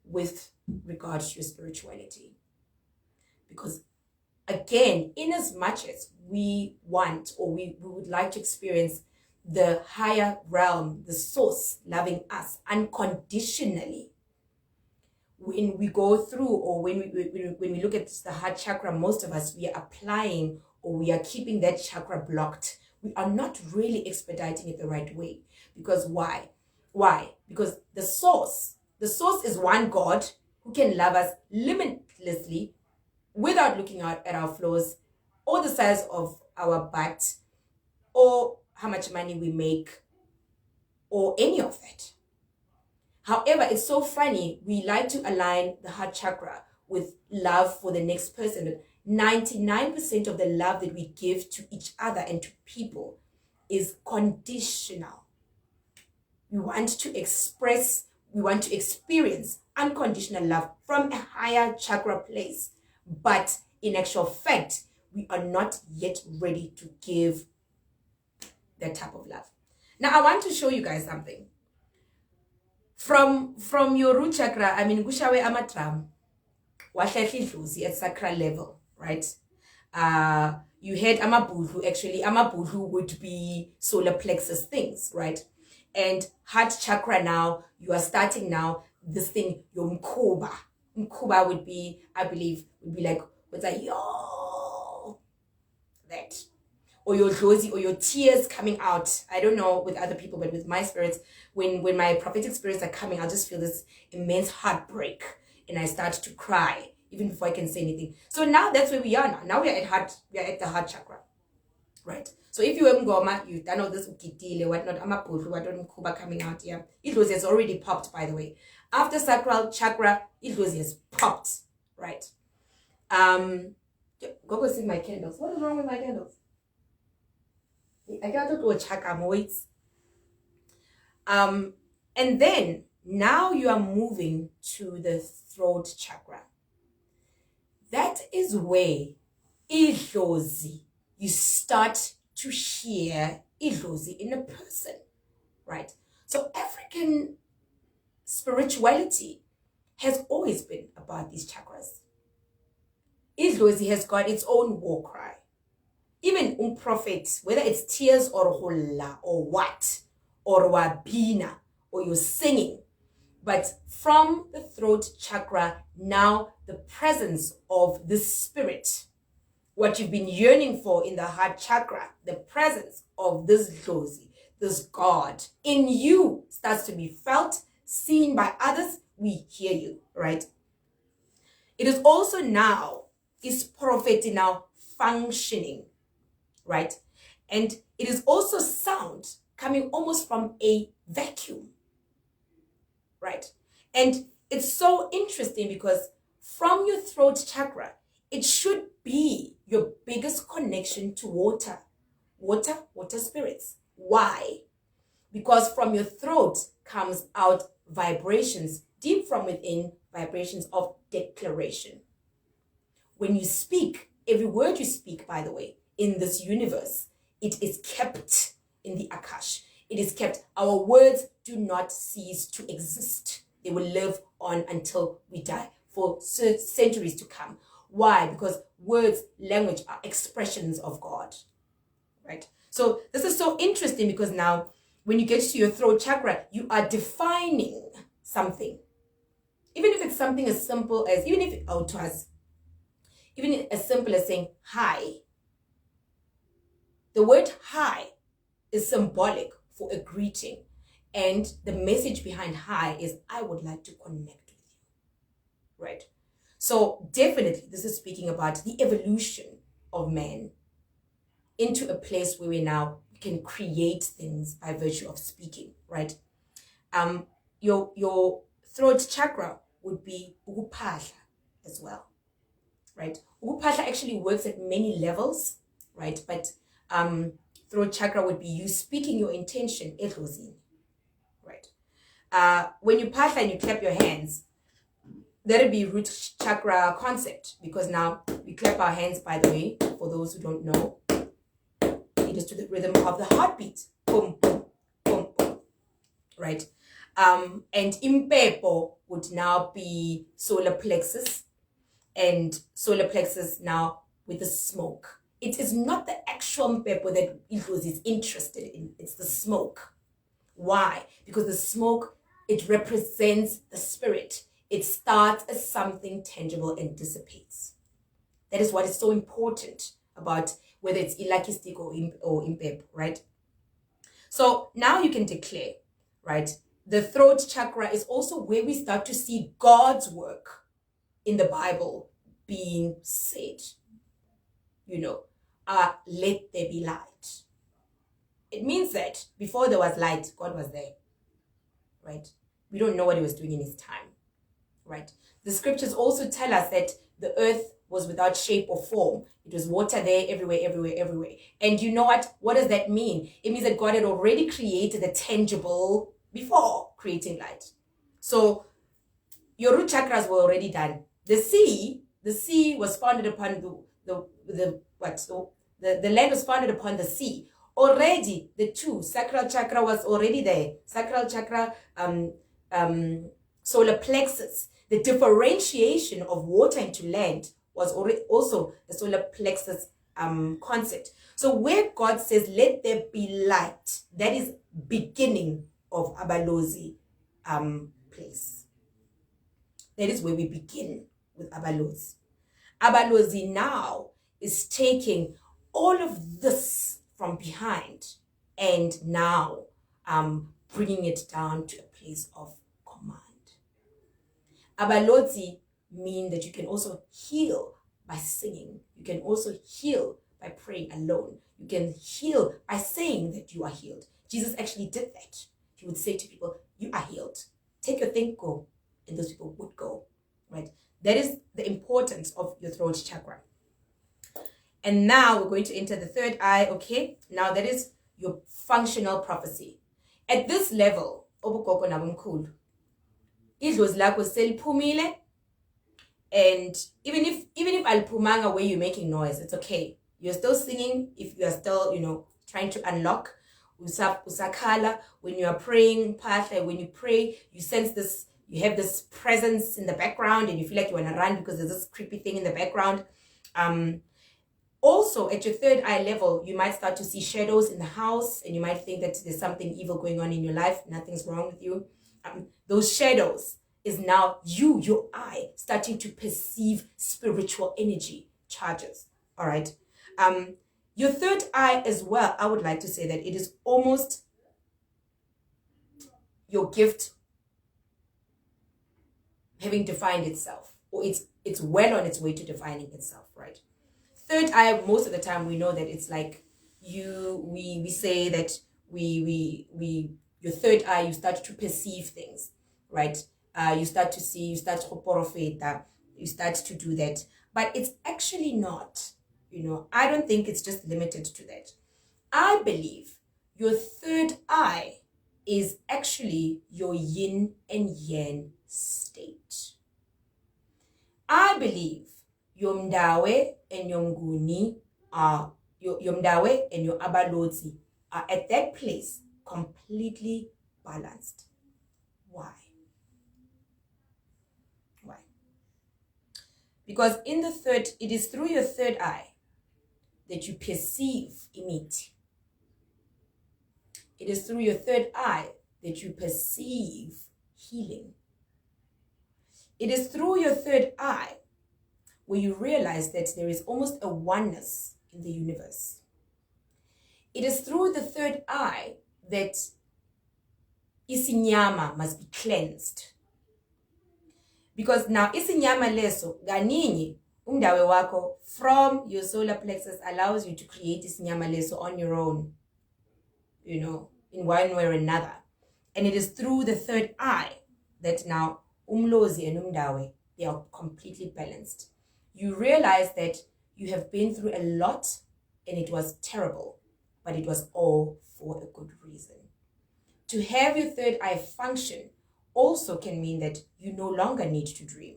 with regards to your spirituality. Because again, in as much as we want, or we would like to experience the higher realm, the source loving us unconditionally, when we go through, or when we look at the heart chakra, most of us, we are applying, or we are keeping that chakra blocked. We are not really expediting it the right way. Because why? Because the source is one God who can love us limitlessly without looking out at our flaws, or the size of our butt, or how much money we make, or any of that. However, it's so funny, we like to align the heart chakra with love for the next person, but 99% of the love that we give to each other and to people is conditional. We want to experience unconditional love from a higher chakra place. But in actual fact, we are not yet ready to give that type of love. Now, I want to show you guys something. From your root chakra, I mean, Gushawe Amatram, Washlehli at sacral level, right? You had Amabudlu, actually, Amabudlu would be solar plexus things, right? And heart chakra now, you are starting now, this thing, your Mkoba. Mkoba would be, I believe, like, what's that? Yo, that. Or your Dlozi, or your tears coming out. I don't know with other people, but with my spirits, when my prophetic spirits are coming, I'll just feel this immense heartbreak. And I start to cry, even before I can say anything. So now that's where we are now. Now we are at the heart chakra. Right? So if you were Ngoma, you've done all this ukitile, whatnot, Amapudlu, what don't Mkuba coming out here. Abalozi has already popped, by the way. After sacral chakra, Abalozi has popped. Right? Go see my candles. What is wrong with my candles? I got to do a chakra. And then now you are moving to the throat chakra. That is where Abalozi, you start to hear Abalozi in a person, right? So African spirituality has always been about these chakras. Abalozi has got its own war cry. Even prophet, whether it's tears or hola or what, or wabina, or you're singing, but from the throat chakra, now the presence of the spirit, what you've been yearning for in the heart chakra, the presence of this Abalozi, this God in you starts to be felt, seen by others. We hear you, right? It is also now, is prophet now functioning, right? And it is also sound coming almost from a vacuum, right? And it's so interesting because from your throat chakra, it should be your biggest connection to water spirits. Why? Because from your throat comes out vibrations, deep from within, vibrations of declaration. When you speak, every word you speak, by the way, in this universe, it is kept in the Akash. It is kept. Our words do not cease to exist. They will live on until we die, for centuries to come. Why? Because words, language are expressions of God, right? So this is so interesting because now when you get to your throat chakra, you are defining something. Even if it's something as simple as, even as simple as saying hi. The word hi is symbolic for a greeting. And the message behind hi is, I would like to connect with you, right? So definitely this is speaking about the evolution of man into a place where we now can create things by virtue of speaking, right? Your throat chakra would be ukuphahla as well, right? Ukuphahla actually works at many levels, right? But throat chakra would be you speaking your intention, edlozini, right? When you phahla and you clap your hands, that'll be root chakra concept, because now we clap our hands, by the way, for those who don't know, it is to the rhythm of the heartbeat. Boom, boom, boom, boom, right? And impepo would now be solar plexus, and solar plexus now with the smoke. It is not the actual impepo that Idlozi is interested in, it's the smoke. Why? Because the smoke, it represents the spirit. It starts as something tangible and dissipates. That is what is so important about whether it's ilakistic or impep, right? So now you can declare, right? The throat chakra is also where we start to see God's work in the Bible being said. You know, let there be light. It means that before there was light, God was there, right? We don't know what he was doing in his time, right? The scriptures also tell us that the earth was without shape or form. It was water there everywhere, everywhere, everywhere. And you know what? What does that mean? It means that God had already created the tangible before creating light. So your root chakras were already done. The sea was founded upon the land was founded upon the sea. Already the two, sacral chakra was already there. Sacral chakra, solar plexus. The differentiation of water into land was already also the solar plexus concept. So where God says, let there be light, that is beginning of Abalozi place. That is where we begin with Abalozi. Abalozi now is taking all of this from behind and now bringing it down to a place of command. Abalozi mean that you can also heal by singing. You can also heal by praying alone. You can heal by saying that you are healed. Jesus actually did that. He would say to people, you are healed. Take your thing, go. And those people would go, right? That is the importance of your throat chakra. And now we're going to enter the third eye, okay? Now that is your functional prophecy. At this level, obugogo nabumkhulu, idlozi lakho seliphumile, and even if aliphumanga where you're making noise, it's okay. You're still singing if you are still, trying to unlock. Usakhala, when you are praying, phahla, when you pray, you sense this, you have this presence in the background and you feel like you want to run because there's this creepy thing in the background. Also, at your third eye level, you might start to see shadows in the house and you might think that there's something evil going on in your life. Nothing's wrong with you. Those shadows is now your eye, starting to perceive spiritual energy charges. All right. Your third eye as well, I would like to say that it is almost your gift having defined itself, or it's well on its way to defining itself, right? Third eye, most of the time we know that it's like we say that your third eye, you start to perceive things, right? You start to see, you start to porofeta, you start to do that, but it's actually not. I don't think it's just limited to that. I believe your third eye is actually your yin and yang state. I believe your mdawe and your mguni are, your mdawe and your abalozi are at that place completely balanced. Why? Why? Because it is through your third eye that you perceive imiti. It is through your third eye that you perceive healing. It is through your third eye where you realize that there is almost a oneness in the universe. it is through the third eye that isinyama must be cleansed. Because now isinyama leso ganingi umdawe wako from your solar plexus allows you to create isinyama leso on your own, you know, in one way or another. And it is through the third eye that now umlozi and umdawe, they are completely balanced. You realize that you have been through a lot and it was terrible, but it was all for a good reason. To have your third eye function also can mean that you no longer need to dream.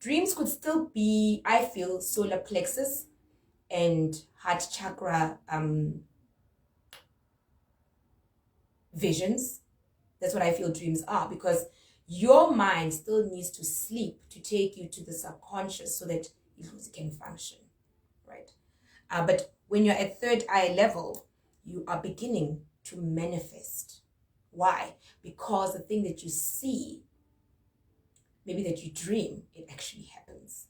Dreams could still be, I feel, solar plexus and heart chakra visions. That's what I feel dreams are, because your mind still needs to sleep to take you to the subconscious so that it can function, right? But when you're at third eye level, you are beginning to manifest. Why? Because the thing that you see, maybe that you dream, it actually happens,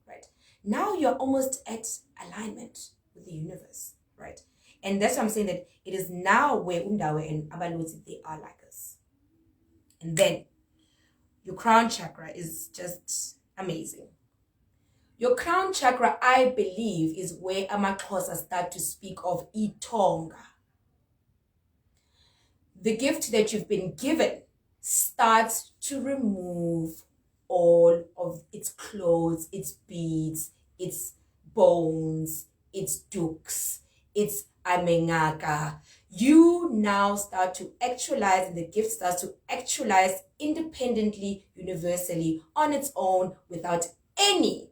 right? Now you're almost at alignment with the universe, right? And that's why I'm saying that it is now where Undawe and Abalozi, they are like us. And then your crown chakra is just amazing. Your crown chakra, I believe, is where Amaxhosa start to speak of itonga. The gift that you've been given starts to remove all of its clothes, its beads, its bones, its dukes, its amengaka. You now start to actualize, and the gift starts to actualize independently, universally, on its own, without any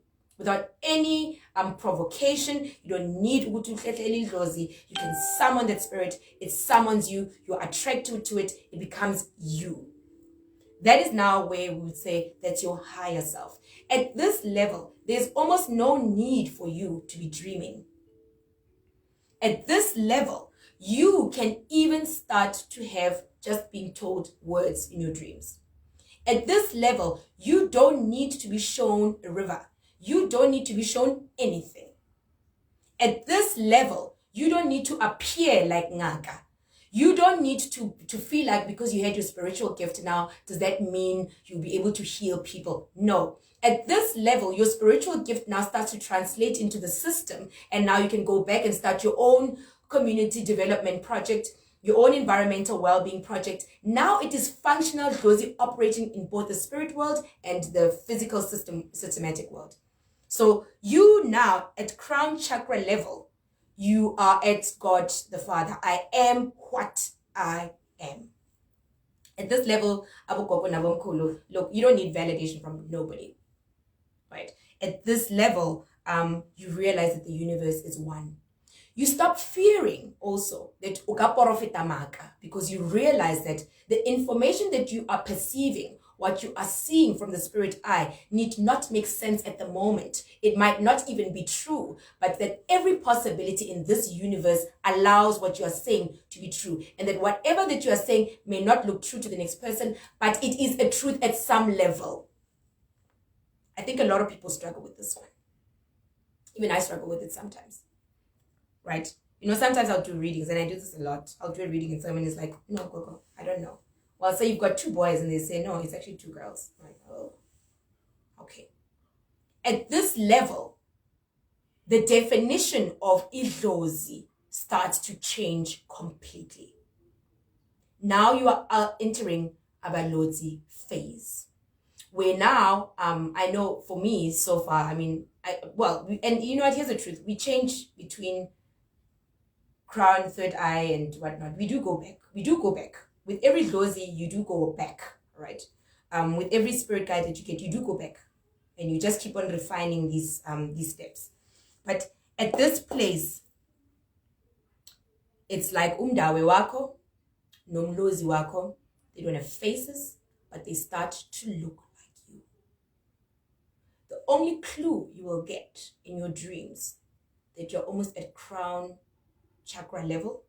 provocation. You don't need you can summon that spirit. It summons you. You're attracted to it. It becomes you. That is now where we would say that's your higher self. At this level, there's almost no need for you to be dreaming. At this level, you can even start to have just being told words in your dreams. At this level, you don't need to be shown a river. You don't need to be shown anything. At this level, you don't need to appear like Ngaka. You don't need to feel like because you had your spiritual gift now, does that mean you'll be able to heal people? No. At this level, your spiritual gift now starts to translate into the system, and now you can go back and start your own community development project, your own environmental well-being project. Now it is functional, Josie, operating in both the spirit world and the physical systematic world. So you now at crown chakra level, you are at God the Father. I am what I am. At this level, look, you don't need validation from nobody, right? At this level, you realize that the universe is one. You stop fearing also that because you realize that the information that you are perceiving, what you are seeing from the spirit eye, need not make sense at the moment. It might not even be true, but that every possibility in this universe allows what you are saying to be true. And that whatever that you are saying may not look true to the next person, but it is a truth at some level. I think a lot of people struggle with this one. Even I struggle with it sometimes. Right? You know, sometimes I'll do readings, and I do this a lot. I'll do a reading and someone is like, no, go. I don't know. Well, say you've got 2 boys and they say, no, it's actually 2 girls. I'm like, oh, okay. At this level, the definition of Idlozi starts to change completely. Now you are entering Abalozi phase. Where now, I know for me so far, and you know what, here's the truth. We change between crown, third eye, and whatnot. We do go back. With every Lozi, you do go back, right? With every spirit guide that you get, you do go back. And you just keep on refining these steps. But at this place, it's like umdawe wako, nomlozi wako. They don't have faces, but they start to look like you. The only clue you will get in your dreams that you're almost at crown chakra level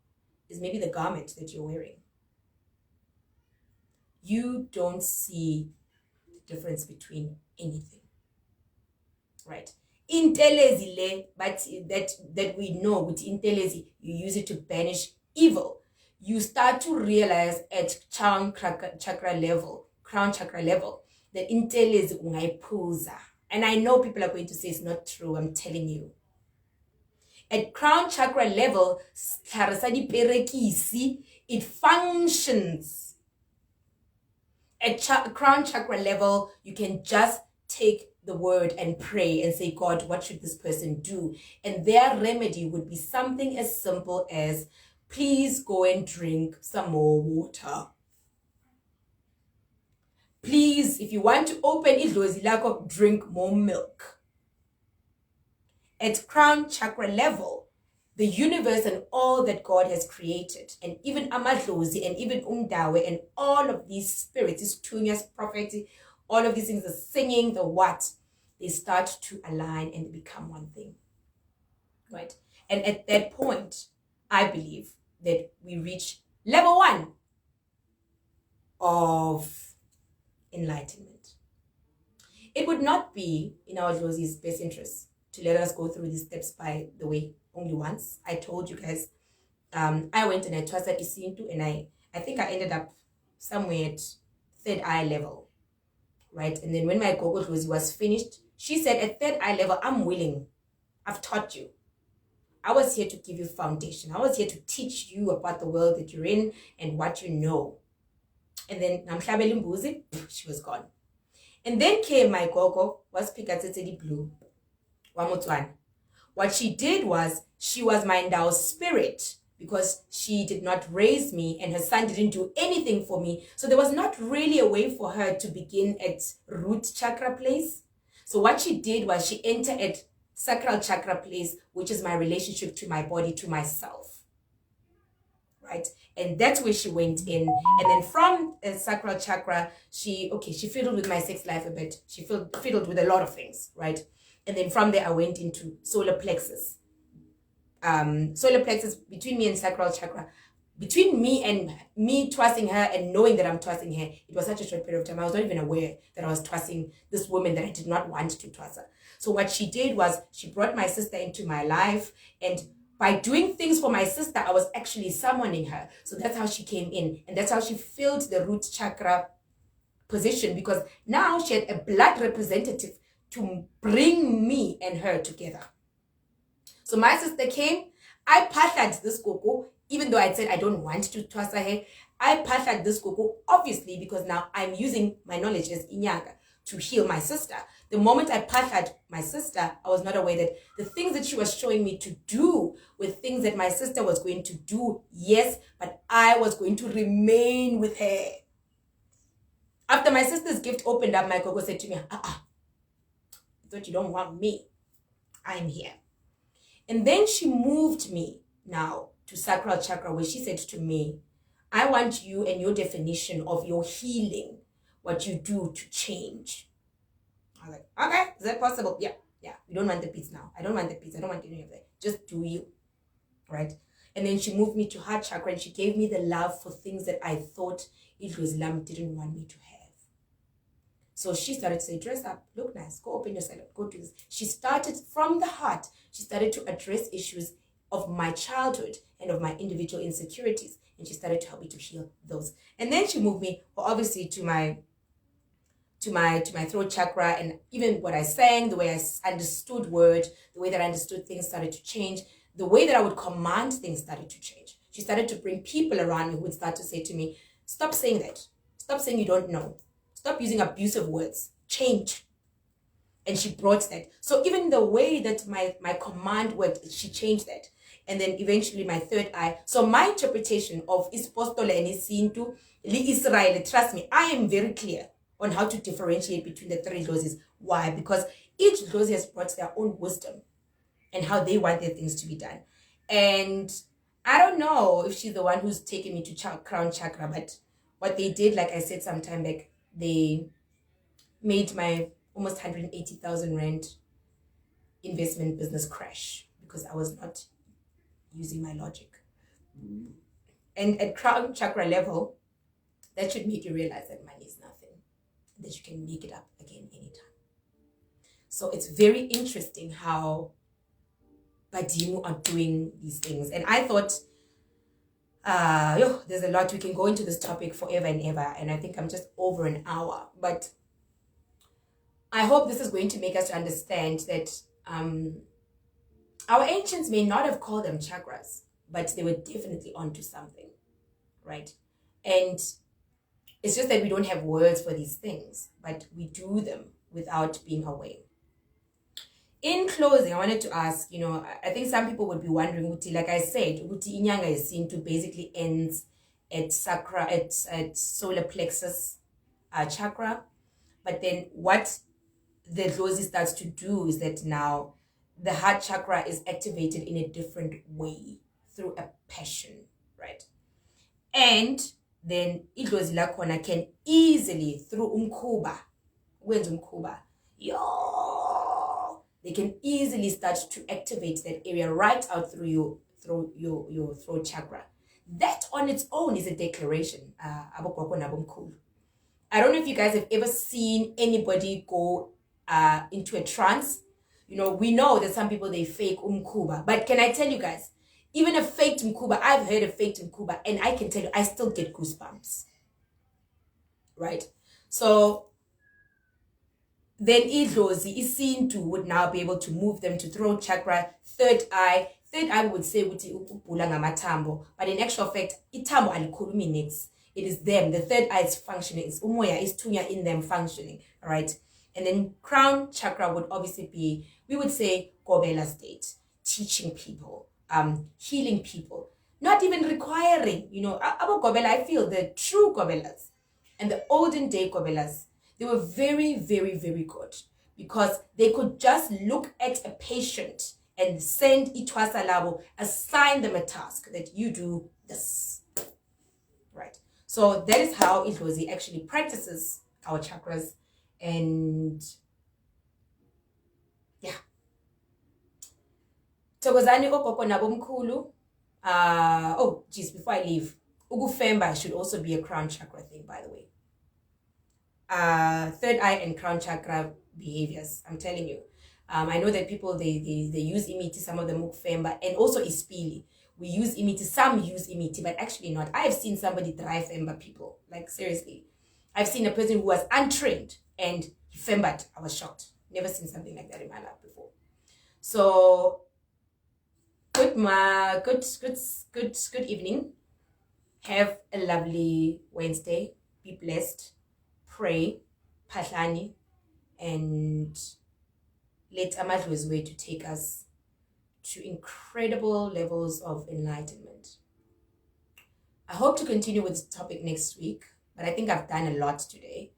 is maybe the garment that you're wearing. You don't see the difference between anything, right? intelezi le, but that we know with intelezi, you use it to banish evil. You start to realize at crown chakra level, that intelezi ungayiphuza. And I know people are going to say it's not true. I'm telling you. At crown chakra level, it functions. At crown chakra level, you can just take the word and pray and say, God, what should this person do? And their remedy would be something as simple as, please go and drink some more water. Please, if you want to open idlozi lakho, drink more milk. At crown chakra level, the universe and all that God has created, and even amadlozi and even umdawe and all of these spirits, these tunyas, prophecy, all of these things, the singing, the what, they start to align and become one thing, right? And at that point, I believe that we reach level 1 of enlightenment. It would not be in our Dlozi's best interest to let us go through these steps, by the way, only once. I told you guys, I went and I trusted Isintu, and I think I ended up somewhere at third eye level, right? And then when my Gogo Dlozi was finished, she said, at third eye level, I'm willing. I've taught you. I was here to give you foundation. I was here to teach you about the world that you're in and what you know. And then Namhlabeli Mbuzi, she was gone. And then came my Gogo, was Pikatsetsedi Blue. Wamotswana. What she did was, she was my endowed spirit, because she did not raise me and her son didn't do anything for me. So there was not really a way for her to begin at root chakra place. So what she did was, she entered at sacral chakra place, which is my relationship to my body, to myself, right? And that's where she went in. And then from sacral chakra, she fiddled with my sex life a bit. She fiddled with a lot of things, right? And then from there, I went into solar plexus. Solar plexus, between me and sacral chakra, between me trusting her and knowing that I'm trusting her, it was such a short period of time. I was not even aware that I was trusting this woman that I did not want to trust her. So what she did was, she brought my sister into my life, and by doing things for my sister, I was actually summoning her. So that's how she came in, and that's how she filled the root chakra position, because now she had a blood representative to bring me and her together. So my sister came, I pathed this Gogo, even though I said I don't want to trust her. I pathed this Gogo, obviously, because now I'm using my knowledge as Inyanga to heal my sister. The moment I pathed my sister, I was not aware that the things that she was showing me to do were things that my sister was going to do, yes, but I was going to remain with her. After my sister's gift opened up, my Gogo said to me, I thought you don't want me. I'm here. And then she moved me now to sacral chakra, where she said to me, I want you and your definition of your healing, what you do to change. I was like, okay, is that possible? Yeah. We don't want the beats now. I don't want the beats. I don't want any of that. Just do you, right? And then she moved me to heart chakra, and she gave me the love for things that I thought Idlozi didn't want me to have. So she started to say, dress up, look nice, go open your salon, go do this. She started from the heart. She started to address issues of my childhood and of my individual insecurities. And she started to help me to heal those. And then she moved me, obviously, to my throat chakra, and even what I sang, the way I understood word, the way that I understood things started to change. The way that I would command things started to change. She started to bring people around me who would start to say to me, stop saying that. Stop saying you don't know. Stop using abusive words. Change. And she brought that. So even the way that my command worked, she changed that. And then eventually my third eye. So my interpretation of Ispostole and Isintu, Li Israel, trust me, I am very clear on how to differentiate between the three Dlozis. Why? Because each Dlozi has brought their own wisdom and how they want their things to be done. And I don't know if she's the one who's taken me to crown chakra, but what they did, like I said some time back, they made my almost 180,000 rand investment business crash because I was not using my logic. And at crown chakra level, that should make you realize that money is nothing, that you can make it up again anytime. So it's very interesting how Badimu are doing these things. And I thought, there's a lot. We can go into this topic forever and ever. And I think I'm just over an hour. But I hope this is going to make us understand that our ancients may not have called them chakras, but they were definitely onto something, right? And it's just that we don't have words for these things, but we do them without being aware. In closing, I wanted to ask, I think some people would be wondering, like I said, inyanga yesintu basically ends at sacra, at solar plexus chakra. But then what the Abalozi starts to do is that now the heart chakra is activated in a different way through a passion, right? And then Abalozi lakhona can easily, through umkhuba, they can easily start to activate that area right out through your throat chakra. That on its own is a declaration. I don't know if you guys have ever seen anybody go into a trance. We know that some people, they fake umkuba. But can I tell you guys, even a faked mkuba, I've heard a faked mkuba, and I can tell you, I still get goosebumps. Right? So then Abalozi isintu would now be able to move them to throat chakra, third eye. Third eye would say ukuthi ukubhula ngamatambo, but in actual fact, itambo alikhulumi next. It is them. The third eye is functioning. It's umoya, is tunya in them functioning. All right. And then crown chakra would obviously be, we would say, gobela state, teaching people, healing people, not even requiring, about gobela. I feel the true gobelas and the olden day gobelas, they were very, very, very good, because they could just look at a patient and send itwasa labo, assign them a task that you do this, right? So that is how Abalozi actually practices our chakras. And yeah, Thokozani ogogo nabomkhulu. Oh geez, before I leave, ukufemba should also be a crown chakra thing, by the way. Third eye and crown chakra behaviors, I'm telling you. I know that people, they use imiti, some of them ukufemba, and also ispili. We use imiti, some use imiti, but actually not. I've seen somebody drive femba people, like seriously. I've seen a person who was untrained and he fembered. I was shocked. Never seen something like that in my life before. So good evening. Have a lovely Wednesday. Be blessed. Pray, pahlani, and let Abalozi's way to take us to incredible levels of enlightenment. I hope to continue with this topic next week, but I think I've done a lot today.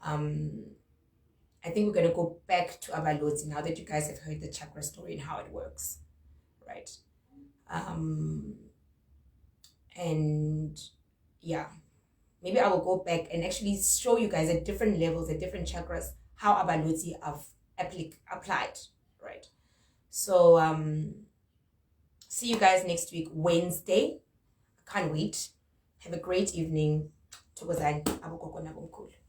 I think we're going to go back to Abalozi now that you guys have heard the chakra story and how it works, right? And yeah, maybe I will go back and actually show you guys at different levels, at different chakras, how Abalozi have applied, right? So see you guys next week, Wednesday. I can't wait. Have a great evening. Thokozani abogogo nabomkhulu.